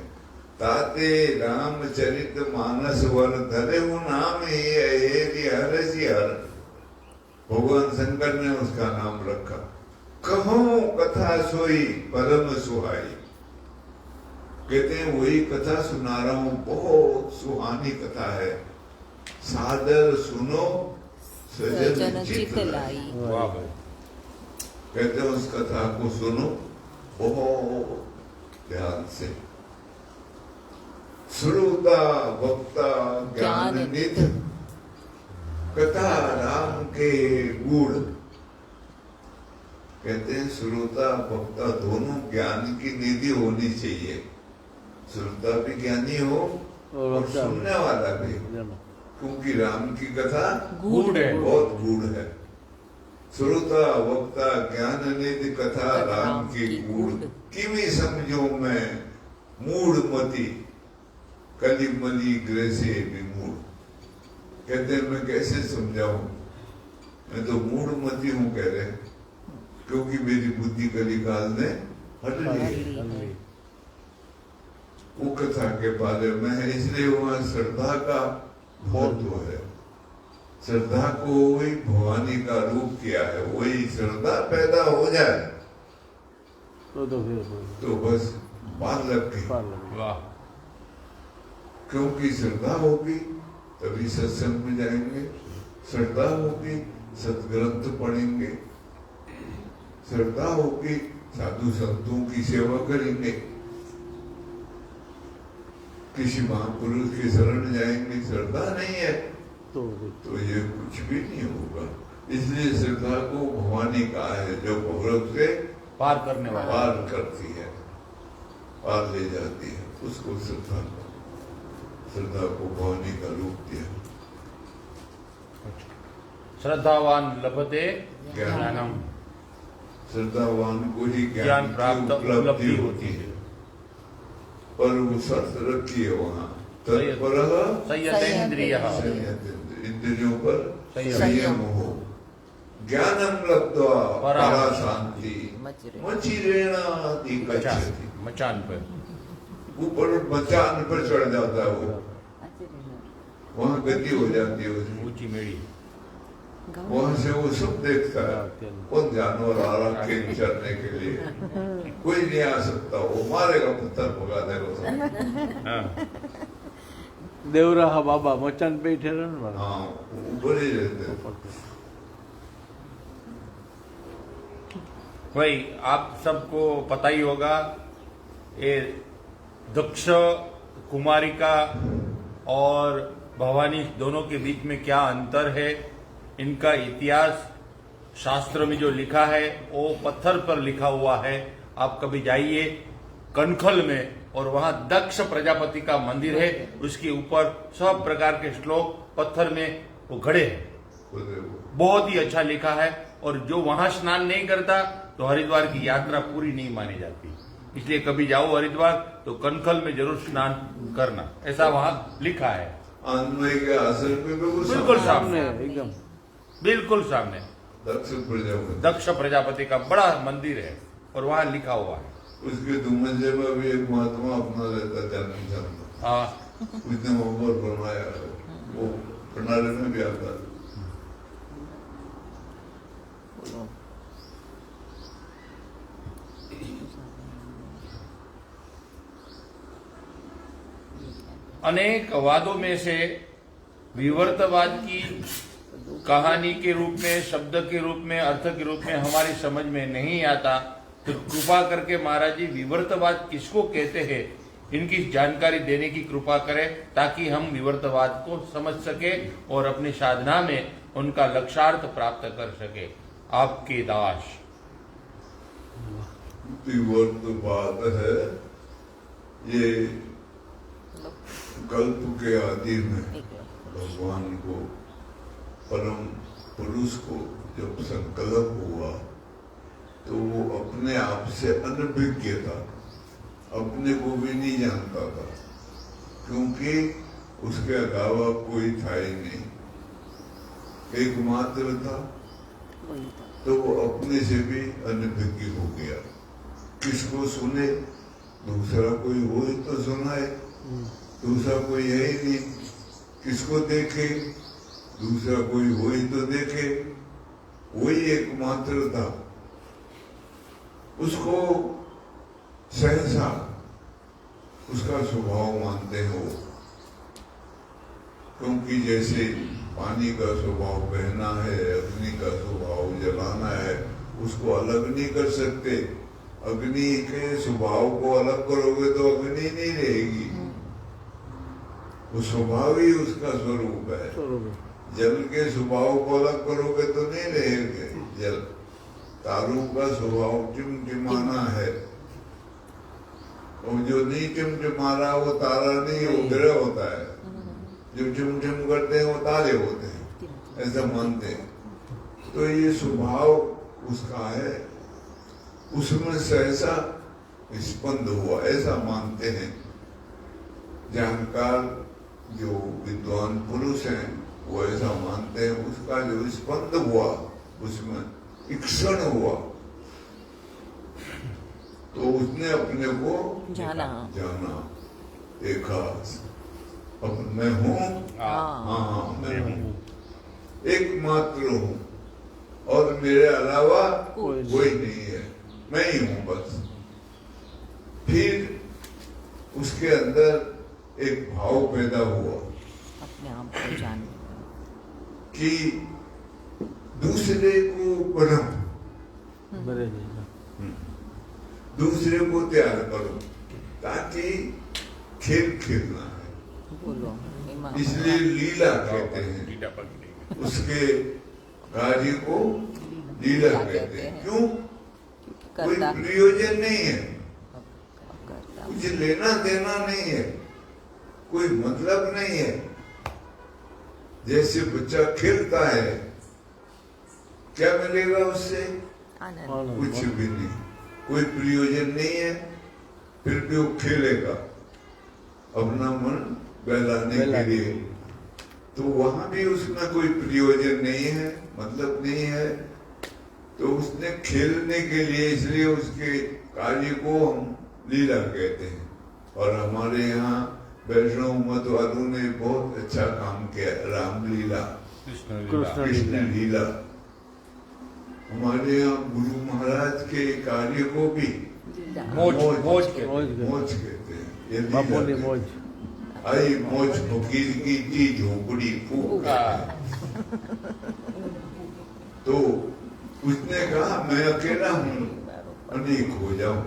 ताते रामचरित मानस वर, धरे हूँ नाम ही हरसि हर। भगवान शंकर ने उसका नाम रखा। कहो कथा सोई परम सुहाई। कहते हैं वही कथा सुना रहा हूँ, बहुत सुहानी कथा है। सादर सुनो सजन चित लाई। कहते हैं उस कथा को सुनो बहुत ध्यान से। श्रोता वक्ता ज्ञान निध, कथा राम के गुण। कहते हैं श्रोता वक्ता दोनों ज्ञान की निधि होनी चाहिए। श्रोता भी ज्ञानी हो और सुनने वाला भी, क्योंकि राम की कथा गूढ़ है, बहुत गूढ़ है। श्रोता वक्ता ज्ञान निधि, कथा राम की गूढ़। किमी समझो मैं मूढ़ मति, कली मली गृह से विमूढ़। कहते हैं मैं कैसे समझाऊं, मैं तो मूढ़ मती हूं कह रहे, क्योंकि मेरी बुद्धि कली काल ने हट ली। वो कथा के बारे में है, इसलिए वहां श्रद्धा का महत्व है। श्रद्धा को वही भवानी का रूप किया है। वही श्रद्धा पैदा हो जाए तो बस बात लग गई। क्योंकि श्रद्धा होगी तभी सत्संग में जाएंगे, श्रद्धा होगी सत्ग्रंथ पढ़ेंगे, श्रद्धा होगी साधु संतों की सेवा करेंगे, किसी महापुरुष के शरण जाएंगे। श्रद्धा नहीं है तो ये कुछ भी नहीं होगा। इसलिए श्रद्धा को भवानी कहा है, जो भौरव से पार करने वाला, पार करती है, पार ले जाती है, उसको श्रद्धा को भवानी का रूप दिया। श्रद्धावान लभते ज्ञानम। श्रद्धावान को ही ज्ञान प्राप्त उपलब्धि होती है। पर वो शर्त रखी है वहाँ, तत्पर इंद्रियों पर संयम हो। ज्ञानम लब्ध्वा परा शांति, मचिरेणाति गच्छति। मचान पर ऊपर मचान पर चढ़ जाता है वो, वहाँ गति हो जाती है उसमें, ऊंची मेड़ी। वहाँ से वो सब देखता है कौन जानवर आ रहा खेत चरने के लिए, कोई नहीं आ सकता, वो मारेगा, पत्थर भगा देगा सब। देवराहा बाबा मचान पे ही ठहरे ना। हाँ ऊपर ही रहते हैं। भाई आप सबको पता ही होगा ये दक्ष कुमारिका और भवानी दोनों के बीच में क्या अंतर है। इनका इतिहास शास्त्र में जो लिखा है वो पत्थर पर लिखा हुआ है। आप कभी जाइए कनखल में और वहां दक्ष प्रजापति का मंदिर है, उसके ऊपर सब प्रकार के श्लोक पत्थर में वो घड़े हैं, बहुत ही अच्छा लिखा है। और जो वहां स्नान नहीं करता तो हरिद्वार की यात्रा पूरी नहीं मानी जाती। इसलिए कभी जाओ हरिद्वार तो कनखल में जरूर स्नान करना, ऐसा वहां लिखा है। आनंदमय के आश्रम में बिल्कुल सामने, एकदम बिल्कुल सामने दक्ष प्रजापति का बड़ा मंदिर है और वहां लिखा हुआ है। उसके दुमंजे में भी एक महात्मा अपना रहता जन्म जन्म, हाँ उसने मोहब्बत बनवाया है, वो भंडारे में भी आता है। अनेक वादों में से विवर्तवाद की कहानी के रूप में, शब्द के रूप में, अर्थ के रूप में हमारी समझ में नहीं आता, तो कृपा करके महाराज जी विवर्तवाद किसको कहते हैं इनकी जानकारी देने की कृपा करें, ताकि हम विवर्तवाद को समझ सके और अपनी साधना में उनका लक्ष्यार्थ प्राप्त कर सके। आपके दास। विवर्तवाद है ये कल्प के आदि में भगवान को, परम पुरुष को जब संकल्प हुआ तो वो अपने आप से अनभिज्ञ था, अपने को भी नहीं जानता था, क्योंकि उसके अलावा कोई था ही नहीं, एकमात्र था। तो वो अपने से भी अनभिज्ञ हो गया। किसको सुने, दूसरा कोई हो ही तो सुनाए, दूसरा कोई है ही नहीं। किसको देखे, दूसरा कोई हो ही तो देखे, वही एकमात्र था। उसको सहसा उसका स्वभाव मानते हो, क्योंकि जैसे पानी का स्वभाव बहना है, अग्नि का स्वभाव जलाना है, उसको अलग नहीं कर सकते। अग्नि के स्वभाव को अलग करोगे तो अग्नि नहीं रहेगी, वो स्वभाव ही उसका स्वरूप है। जल के स्वभाव को अलग करोगे तो नहीं रहेंगे जल। तारों का स्वभाव टिमटिमाना है, और जो नहीं टिमटिमा रहा वो तारा नहीं, वो ग्रह होता है। जो टिमटिम करते हैं वो तारे होते हैं, ऐसा मानते हैं। तो ये स्वभाव उसका है, उसमें सहसा स्पंद हुआ, ऐसा मानते हैं जानकार जो विद्वान पुरुष हैं, वो ऐसा मानते हैं। उसका जो स्पंद हुआ, उसमें क्षण हुआ, तो उसने अपने को जाना, देखा, अब मैं हूँ, हाँ मैं हूँ, एकमात्र हूँ, और मेरे अलावा कोई नहीं है, मैं ही हूँ बस। फिर उसके अंदर एक भाव पैदा हुआ अपने आप को जानने कि दूसरे को बनाओ, दूसरे को तैयार करो, ताकि खेल खेलना है। बोलो, इसलिए लीला कहते हैं, उसके कार्य को लीला कहते हैं। क्यों? कोई प्रयोजन नहीं है, कुछ लेना देना नहीं है, कोई मतलब नहीं है। जैसे बच्चा खेलता है, क्या मिलेगा उससे? कुछ भी नहीं, कोई प्रयोजन नहीं है, फिर भी वो खेलेगा अपना मन बहलाने के लिए। तो वहां भी उसमें कोई प्रयोजन नहीं है, मतलब नहीं है, तो उसने खेलने के लिए, इसलिए उसके कार्य को हम लीला कहते हैं। और हमारे यहाँ वैष्णव मत वालों ने बहुत अच्छा काम किया। रामलीला, कृष्ण लीला, हमारे यहाँ गुरु महाराज के कार्य को भी मौज कहते हैं। ये बापू ने लीला मौज। आई मौज फकीर की थी झोपड़ी फूक। तो उसने कहा मैं अकेला हूँ, अनेक हो जाऊं,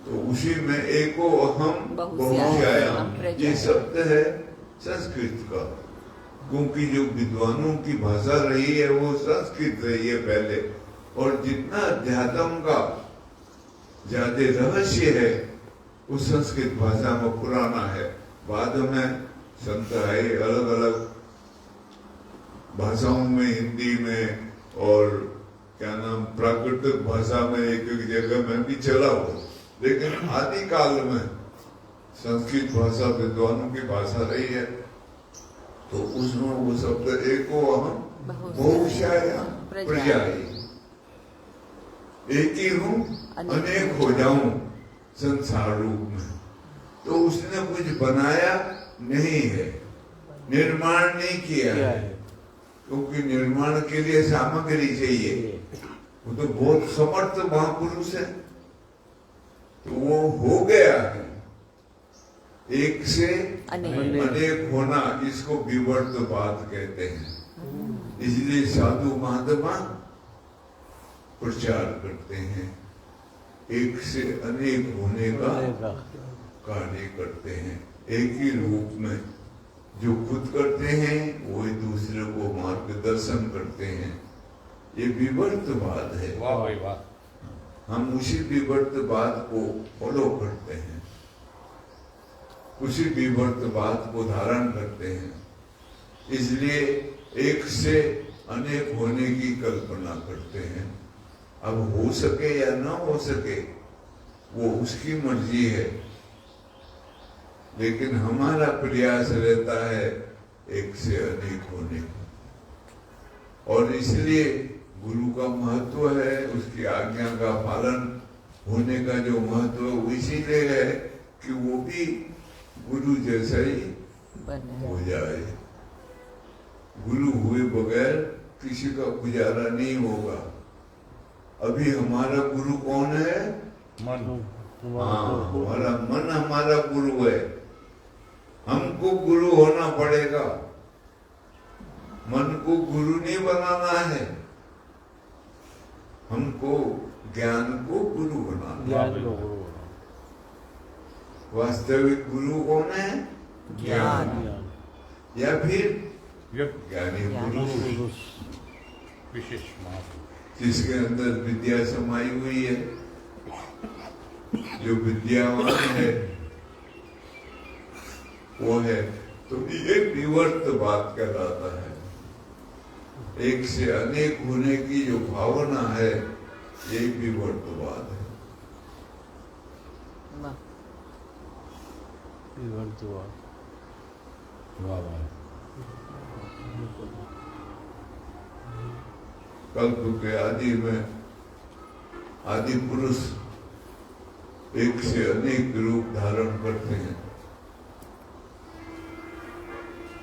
तो उसी में एको अहम बहुश्यायाम, ये शब्द है संस्कृत का, क्योंकि जो विद्वानों की भाषा रही है वो संस्कृत रही है पहले, और जितना अध्यात्म का ज्यादा रहस्य है वो संस्कृत भाषा में पुराना है। बाद में संत आए अलग अलग भाषाओं में, हिंदी में और क्या नाम प्राकृतिक भाषा में, एक एक जगह में भी चला हो, लेकिन आदि काल में संस्कृत भाषा विद्वानों की भाषा रही है। तो उसमें वो शब्द एको अहम बहुश्यायाम प्रजाई, एक ही हूँ अनेक हो जाऊं संसार रूप में। तो उसने कुछ बनाया नहीं है, निर्माण नहीं किया है, क्योंकि निर्माण के लिए सामग्री चाहिए। वो तो बहुत समर्थ महापुरुष है, तो वो हो गया है। एक से अनेक होना, इसको विवर्तवाद कहते हैं। इसलिए साधु महात्मा प्रचार करते हैं, एक से अनेक होने का कार्य करते हैं। एक ही रूप में जो खुद करते हैं वो दूसरे को मार्गदर्शन करते हैं। ये विवर्तवाद है। वाह भाई वाह। हम उसी विवर्तवाद को फॉलो करते हैं, उसी विवर्तवाद को धारण करते हैं। इसलिए एक से अनेक होने की कल्पना करते हैं। अब हो सके या ना हो सके वो उसकी मर्जी है, लेकिन हमारा प्रयास रहता है एक से अनेक होने का। और इसलिए गुरु का महत्व है, उसकी आज्ञा का पालन होने का जो महत्व वो इसीलिए है कि वो भी गुरु जैसा ही हो जाए। गुरु हुए बगैर किसी का गुजारा नहीं होगा। अभी हमारा गुरु कौन है? मन। हाँ, हमारा मन हमारा गुरु है। हमको गुरु होना पड़ेगा, मन को गुरु नहीं बनाना है, हमको ज्ञान को गुरु बनाना है। वास्तविक गुरु कौन है? ज्ञान, या फिर ज्ञानी पुरुष, विशेष जिसके अंदर विद्या समाई हुई है, जो विद्यावान है वो है। तो ये विवर्तवाद कहलाता है। एक से अनेक होने की जो भावना है ये विवर्तवाद है। वाह वाह। कल्प के आदि में आदि पुरुष एक से अनेक रूप धारण करते हैं।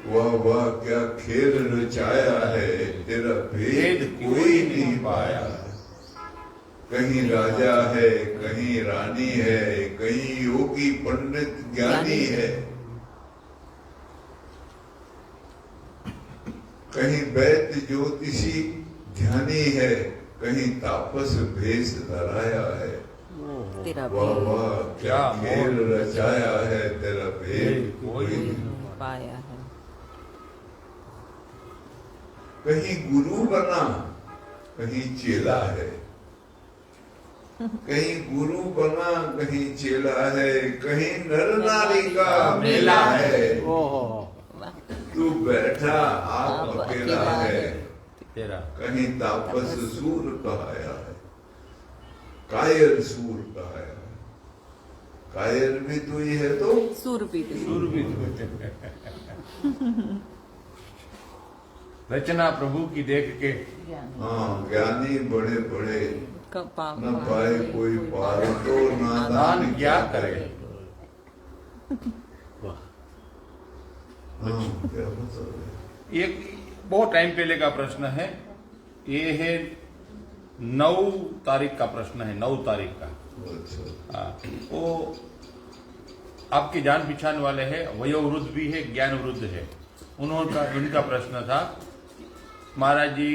वाह वाह क्या खेल रचाया है, तेरा भेद कोई नहीं पाया। कहीं राजा है, कहीं रानी है, कहीं योगी पंडित ज्ञानी है, कहीं वैद्य ज्योतिषी ध्यानी है, कहीं तापस भेष धराया है। वाह वाह क्या खेल रचाया है, तेरा भेद कोई नहीं पाया है। कहीं गुरु बना, कहीं चेला है, कहीं गुरु बना, कहीं चेला है, कहीं नर नारी का मेला है। तू बैठा आप अकेला है, तेरा कहीं तापस सूर कहाया है, कायर सूर कहाया है। कायर भी तू ही है तो सूर भी रचना प्रभु की देख के। हाँ, ज्ञानी बड़े बड़े न पाए पाए कोई पार, तो नादान दान क्या करे। वाह। हाँ, क्या बता रहे? एक बहुत टाइम पहले का प्रश्न है, ये है 9 तारीख का प्रश्न है, 9 तारीख का। अच्छा, हाँ, वो आपके जान पहचान वाले हैं, वयोवृद्ध भी है, ज्ञान वृद्ध है। उनका प्रश्न था, महाराज जी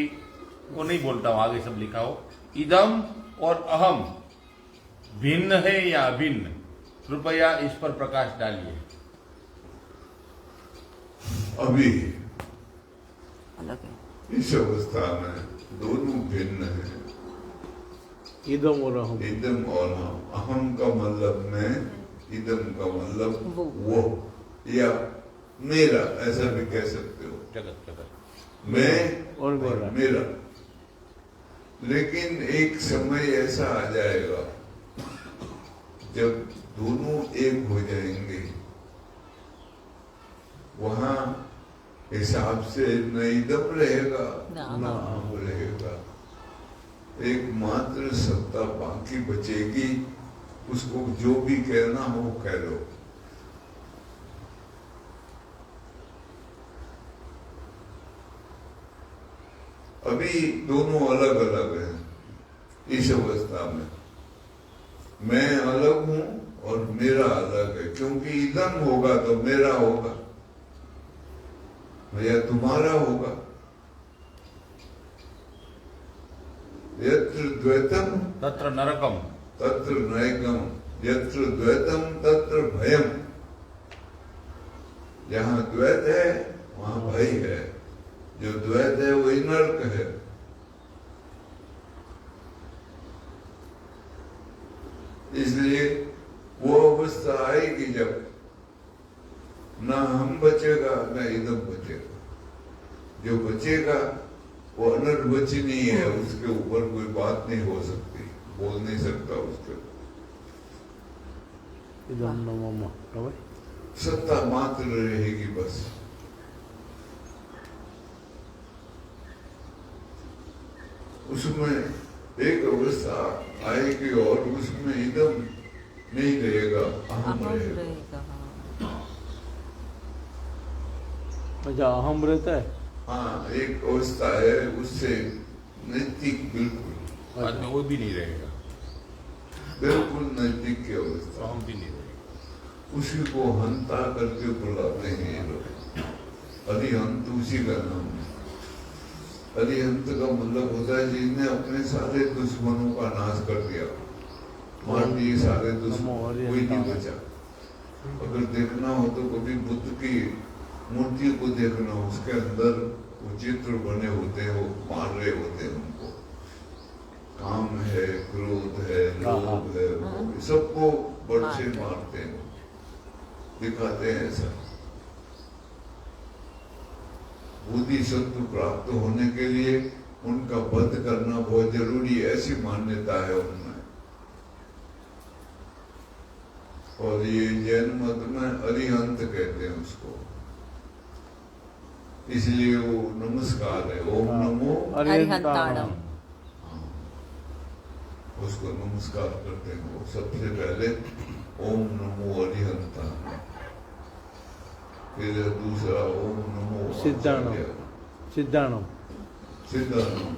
वो नहीं बोलता हूं, आगे सब लिखा हो, इदम और अहम भिन्न है या अभिन्न, कृपया इस पर प्रकाश डालिए। अभी अलग है। इस अवस्था में दोनों भिन्न है, इदम और अहम। इदम और हम। अहम का मतलब मैं, इदम का मतलब वो या मेरा, ऐसा भी कह सकते हो। जगत मैं और मेरा। लेकिन एक समय ऐसा आ जाएगा जब दोनों एक हो जाएंगे, वहां हिसाब से न इदम रहेगा न अहम रहेगा, एकमात्र सत्ता बाकी बचेगी। उसको जो भी कहना हो कह लो। अभी दोनों अलग अलग हैं इस अवस्था में। मैं अलग हूं और मेरा अलग है, क्योंकि इदम होगा तो मेरा होगा या तुम्हारा होगा। यत्र द्वैतम तत्र नरकम, तत्र नैकम, यत्र द्वैतम तत्र भयम। जहां द्वैत है वहां भय है, जो द्वैत है वही नरक है। इसलिए वो अवस्था आएगी जब ना हम बचेगा ना इदम बचेगा। जो बचेगा वो अनर्वचनीय है, उसके ऊपर कोई बात नहीं हो सकती, बोल नहीं सकता उसके। इदम न मम, सत्ता मात्र रहेगी बस। उसमें एक अवस्था आएगी और उसमें इदम नहीं रहेगा, अहम रहेगा। अच्छा, अहम रहता है। हाँ, एक अवस्था है, उससे नैतिक बिल्कुल बाद में वो भी नहीं रहेगा, बिल्कुल नजदीक की अवस्था, हम भी नहीं रहेगा। उसी को हंता करके बुलाते हैं ये लोग। अरिहंत उसी का नाम है। अरिहंत का मतलब होता है जिसने अपने सारे दुश्मनों का नाश कर दिया, मार दिए सारे दुश्मन, कोई नहीं बचा। अगर देखना हो तो कभी बुद्ध की मूर्ति को देखना, उसके अंदर वो चित्र बने होते हैं, वो मार रहे होते हैं उनको। काम है, क्रोध है, लोभ है, सबको बड़ से मारते हैं, दिखाते हैं ऐसा। बुद्धि सत्व प्राप्त होने के लिए उनका वध करना बहुत जरूरी है, ऐसी मान्यता है उनमें। और ये जैन मत में अरिहंत कहते हैं उसको, इसलिए वो नमस्कार है, ओम नमो अरिहंताणम। उसको नमस्कार करते हैं। वो सबसे पहले ओम नमो अरिहंताणम, फिर दूसरा ओम नमो सिद्धाणम, सिद्धाणम, सिद्धाणम,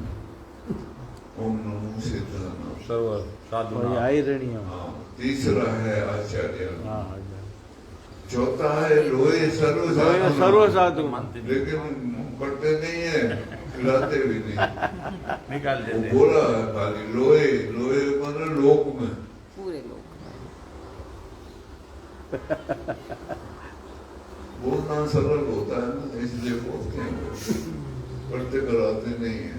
ओम नमो सिद्धाणम, सर्व साधु आयरणीयम। हाँ, तीसरा है आचार्य, हाँ, चौथा है लोहे सर्व साधु, लेकिन पढ़ते नहीं है, खिलाते भी नहीं, निकाल देते। बोला है खाली लोहे, लोहे मतलब लोक में पूरे लोग बोलना सरल होता है ना, इसलिए बोलते हैं, पढ़ते कराते नहीं है।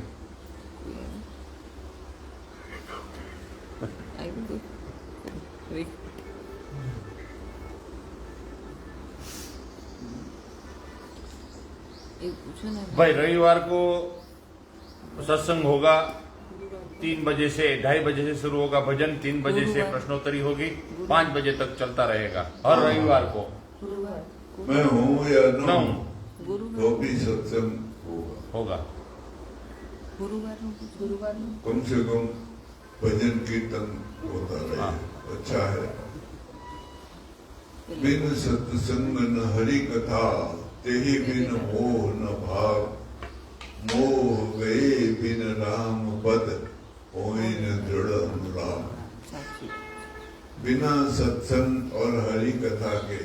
भाई रविवार को सत्संग होगा, 3 बजे से 2:30 बजे से शुरू होगा भजन, 3 बजे से प्रश्नोत्तरी होगी, 5 बजे तक चलता रहेगा हर रविवार को। मैं हूँ या न न हूँ तो भी सत्संग होगा। गुरुवार कम से कम भजन कीर्तन होता रहे, अच्छा है। बिन सत्संग न हरि कथा, तेहि बिन मोह न भाव। मोह गए बिन राम पद, होय न दृढ़ अनुराग। बिना सत्संग और हरि कथा के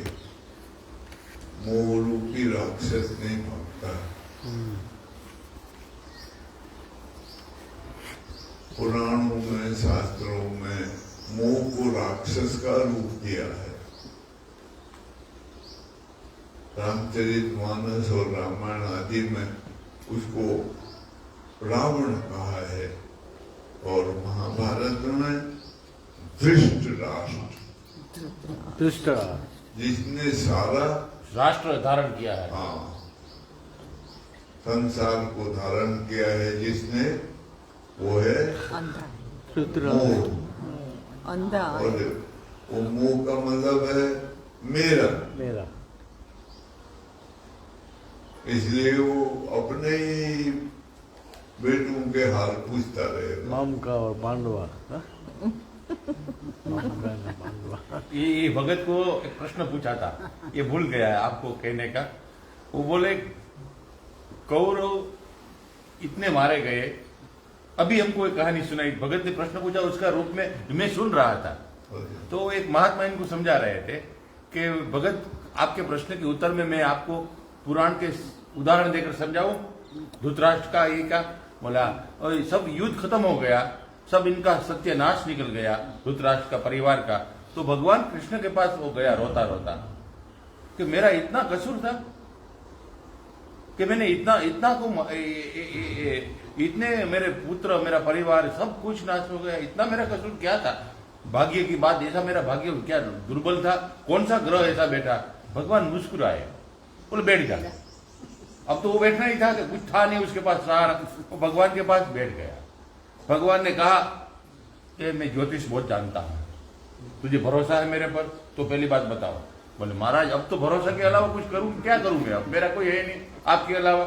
मोह रूपी राक्षस नहीं भागता। पुराणों में, शास्त्रों में मोह को राक्षस का रूप दिया है। रामचरितमानस और रामायण आदि में उसको रावण कहा है, और महाभारत में धृतराष्ट्र, जिसने सारा राष्ट्र धारण किया है। हाँ, संसार को धारण किया है जिसने, वो है मोह। अंधा। और वो मोह का मतलब है मेरा। इसलिए वो अपने ही बेटों के हाल पूछता रहेगा। मामका और पांडवा। ये भगत को एक प्रश्न पूछा था, ये भूल गया है आपको कहने का। वो बोले कौरव इतने मारे गए, अभी हमको एक कहानी सुनाई। भगत ने प्रश्न पूछा, उसका रूप में मैं सुन रहा था। तो एक महात्मा इनको समझा रहे थे कि भगत आपके प्रश्न के उत्तर में मैं आपको पुराण के उदाहरण देकर समझाऊं। धृतराष्ट्र का ये का बोला, और सब युद्ध खत्म हो गया, सब इनका सत्यानाश निकल गया, धृतराष्ट्र का परिवार का। तो भगवान कृष्ण के पास वो गया रोता रोता कि मेरा इतना कसूर था कि मैंने इतने मेरे पुत्र, मेरा परिवार सब कुछ नाश हो गया, इतना मेरा कसूर क्या था? भाग्य की बात, ऐसा मेरा भाग्य क्या दुर्बल था? कौन सा ग्रह ऐसा बैठा? भगवान मुस्कुराए, बोले बैठ जा। अब तो वो बैठना ही था कि कुछ था नहीं उसके पास, सारा वो भगवान के पास बैठ गया। भगवान ने कहा कि मैं ज्योतिष बहुत जानता हूं, तुझे भरोसा है मेरे पर? तो पहली बात बताओ। बोले महाराज अब तो भरोसा के अलावा कुछ करूं, क्या करूं मैं? अब मेरा कोई है नहीं आपके अलावा,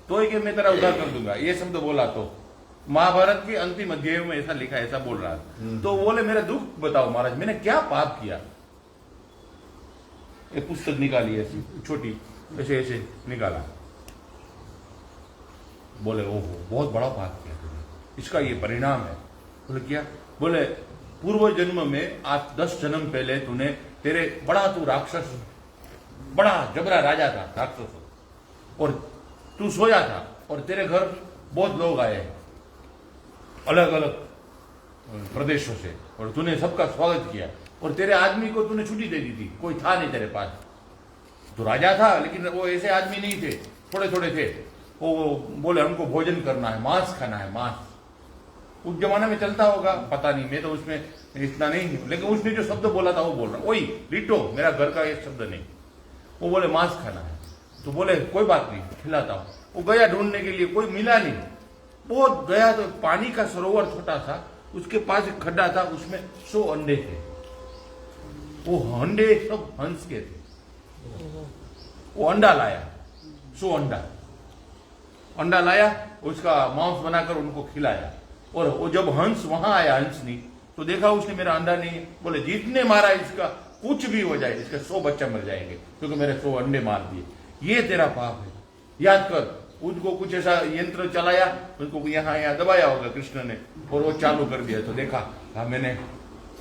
तो ही कि मैं तेरा उद्धार कर दूंगा। ये शब्द बोला तो महाभारत के अंतिम अध्याय में ऐसा लिखा, ऐसा बोल रहा है। तो बोले मेरा दुख बताओ महाराज, मैंने क्या पाप किया? एक पुस्तक निकाली ऐसी छोटी, ऐसे ऐसे निकाला। बोले ओहो बहुत बड़ा पाप किया तुमने, इसका ये परिणाम है। बोले क्या? बोले पूर्व जन्म में आज 10 जन्म पहले तूने तेरे बड़ा तू राक्षस, बड़ा जबरा राजा था राक्षस, और तू सोया था और तेरे घर बहुत लोग आए अलग अलग प्रदेशों से, और तूने सबका स्वागत किया, और तेरे आदमी को तूने छुट्टी दे दी थी, कोई था नहीं तेरे पास। तो राजा था लेकिन वो ऐसे आदमी नहीं थे, थोड़े थोड़े थे। वो बोले हमको भोजन करना है, मांस खाना है, मांस। उस जमाने में चलता होगा पता नहीं, मैं तो उसमें इतना नहीं हूं, लेकिन उसने जो शब्द बोला था वो बोल रहा, वही डिटो, मेरा घर का एक शब्द नहीं। वो बोले मांस खाना है, तो बोले कोई बात नहीं खिलाता हूं। वो गया ढूंढने के लिए, कोई मिला नहीं। बहुत गया तो पानी का सरोवर छोटा था, उसके पास एक खड्डा था, उसमें 100 अंडे थे। वो अंडे सब हंस के थे। वो अंडा लाया, 100 अंडा लाया, उसका मांस बनाकर उनको खिलाया। और वो जब हंस वहां आया, हंसनी, तो देखा उसने मेरा अंडा नहीं है। बोले जितने मारा इसका कुछ भी हो जाए, इसके 100 बच्चा मर जाएंगे, क्योंकि मेरे 100 अंडे मार दिए। ये तेरा पाप है, याद कर। उनको कुछ ऐसा यंत्र चलाया, उनको यहाँ दबाया होगा कृष्ण ने, और वो चालू कर दिया, तो देखा हाँ मैंने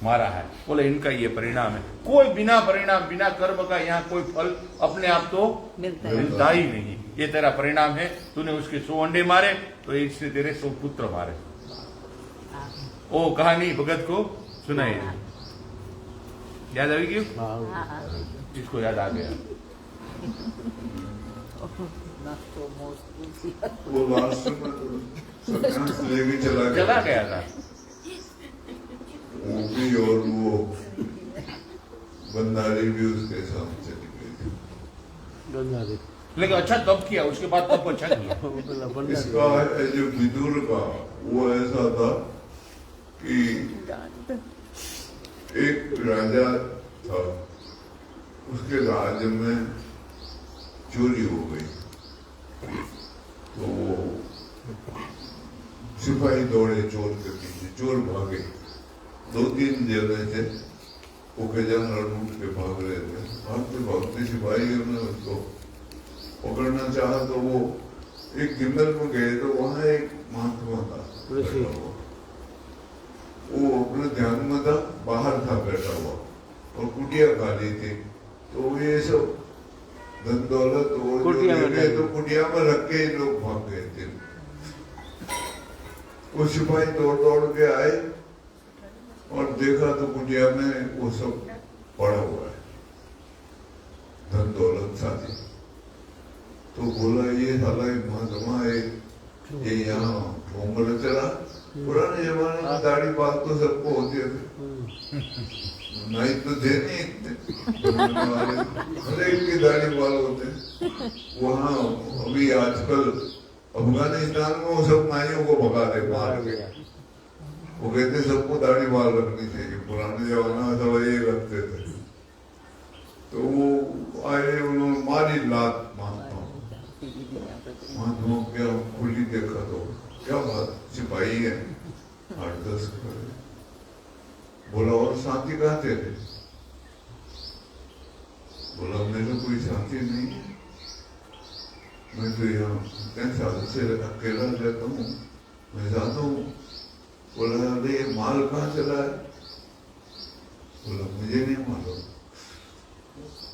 मारा है। बोले इनका ये परिणाम है। कोई बिना परिणाम, बिना कर्म का यहाँ कोई फल अपने आप तो मिलता ही नहीं। ये तेरा परिणाम है, तूने उसके 100 अंडे मारे, तो इसने तेरे 100 पुत्र मारे। वो कहानी भगत को सुनाई, याद आएगी? इसको याद आ गया। वो लास्ट में सन्यास लेके चला गया था। वो भी और वो बंधारी भी उसके साथ चली गई थी। गंधारी लेकिन अच्छा तब किया, उसके बाद तब अच्छा किया। इसका जो विदुर का वो ऐसा था कि एक राजा था, उसके राज्य में चोरी हो गई, तो सिपाही दौड़े चोर के पीछे, चोर भागे। 2-3 जगह थे, वो के जानवर लूट के भाग रहे थे। भागते भागते सिपाहियों ने उसको पकड़ना चाहा तो वो एक जंगल में गए तो वहां एक महात्मा था बैठा हुआ। वो अपने ध्यान में था, बाहर था बैठा हुआ और कुटिया खाली थी। तो ये सब धन दौलत वो ले गए तो कुटिया में रख के लोग भाग गए थे। वो सिपाही दौड़ दौड़ के आए और देखा तो कुटिया में वो सब पड़ा हुआ है, धन दौलत साथी। तो बोला ये साला महात्मा है, ये यहाँ घूम चला। पुराने जमाने में दाढ़ी बाल तो सबको होते थे, नहीं तो थे नहीं इतने, हर एक की दाढ़ी बाल होते। वहाँ अभी आजकल अफगानिस्तान में वो सब नाइयों को भगा दे मार के। वो कहते सबको दाढ़ी बाल रखनी चाहिए, पुराने जमाने में सब ये रखते थे। तो वो आए, उन्होंने मारी लात महात्मा क्या खुली देखा तो क्या बात, सिपाही है 8-10 करे। बोला और साथी कहाँ थे? बोला मेरे कोई साथी नहीं है, मैं तो यहाँ 10 साल से अकेला रहता हूँ, मैं जाता हूँ। बोला अरे ये माल कहाँ चला है? बोला मुझे नहीं मालूम।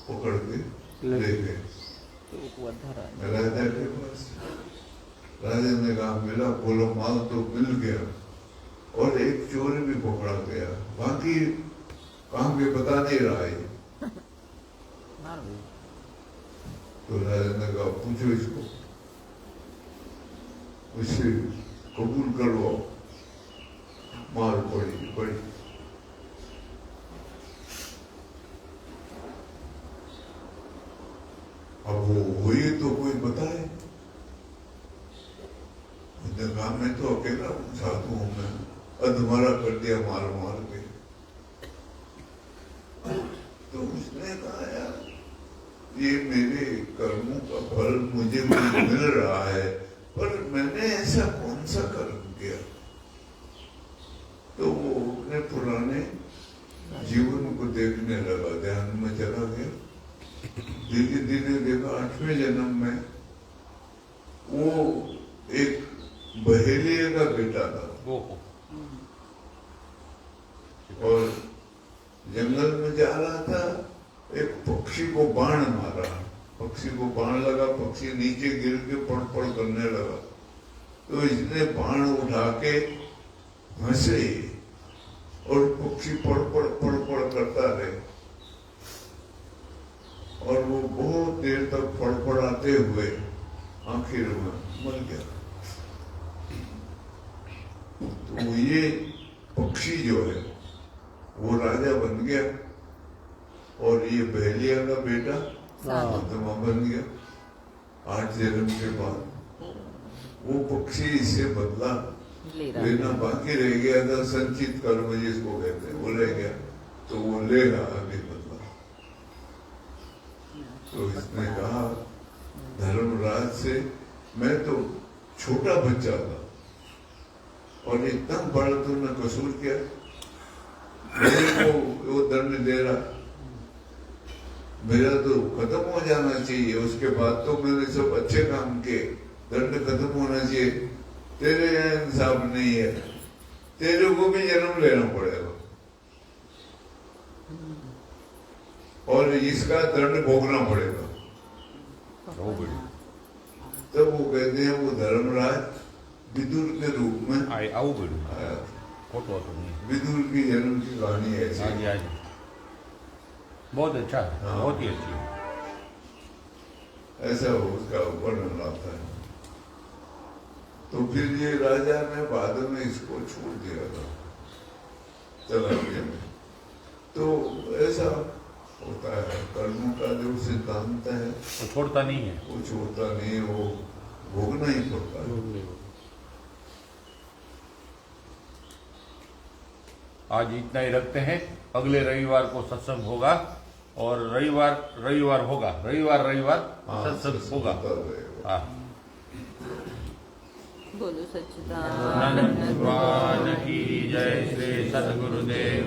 पकड़ के ले गए राजा के पास। राजा ने कहा मिला? बोलो माल तो मिल गया और एक चोर भी पकड़ा गया, बाकी कहाँ के बता नहीं रहा है। तो राजा ने कहा पूछो इसको, उससे कबूल करवाओ। मार पड़ी। अब वो हुई तो कोई बताए। कहा मैं तो अकेला हूँ, साधु हूँ, मैं अधमरा कर दिया मार के। तो उसने कहा यार ये मेरे कर्मों का फल मुझे मिल रहा है, पर मैंने ऐसा कौन सा कर्म किया? तो वो अपने पुराने जीवन को देखने लगा, ध्यान में चला गया। धीरे धीरे देखा 8वें जन्म में वो एक बहेलिए का बेटा था और जंगल में जा रहा था। एक पक्षी को बाण मारा, पक्षी को बाण लगा, पक्षी नीचे गिर के पड़ करने लगा। तो इसने बाण उठा के हंसे और पक्षी पड़ करता रहे और वो बहुत देर तक फड़फड़ाते हुए आखिर में मर गया। तो ये पक्षी जो है वो राजा बन गया और ये बहेलिया का बेटा महात्मा बन गया। 8 जन्म के बाद वो पक्षी इससे बदला लेना बाकी रह गया था, संचित कर्म जिसको कहते हैं, वो रह गया। तो वो ले रहा अभी बदला। तो इसने कहा धर्मराज से, मैं तो छोटा बच्चा था और इतना बड़ा तुमने कसूर किया, मेरे को वो दंड दे रहा, मेरा तो खत्म हो जाना चाहिए। उसके बाद तो मैंने सब अच्छे काम किए, दंड खत्म होना चाहिए। तेरे यहाँ इंसाफ नहीं है, तेरे को भी जन्म लेना पड़ेगा और इसका दंड भोगना पड़ेगा। तब वो कहते हैं वो धर्मराज विदुर के रूप में आया। विदुर की जन्म की कहानी ऐसी बहुत अच्छा है, बहुत ही अच्छी है। ऐसा उसका वर्णन आता है। तो फिर ये राजा ने बाद में इसको छोड़ दिया था, चला गया। तो ऐसा होता है, कर्मों का जो सिद्धांत है वो छोड़ता नहीं है, वो छोड़ता नहीं, वो भोगना ही पड़ता है। आज इतना ही रखते हैं। अगले रविवार को सत्संग होगा और रविवार होगा, रविवार सत्संग होगा। हाँ, बोलो सच्चिदानंद भगवान की जय। श्री सद्गुरुदेव।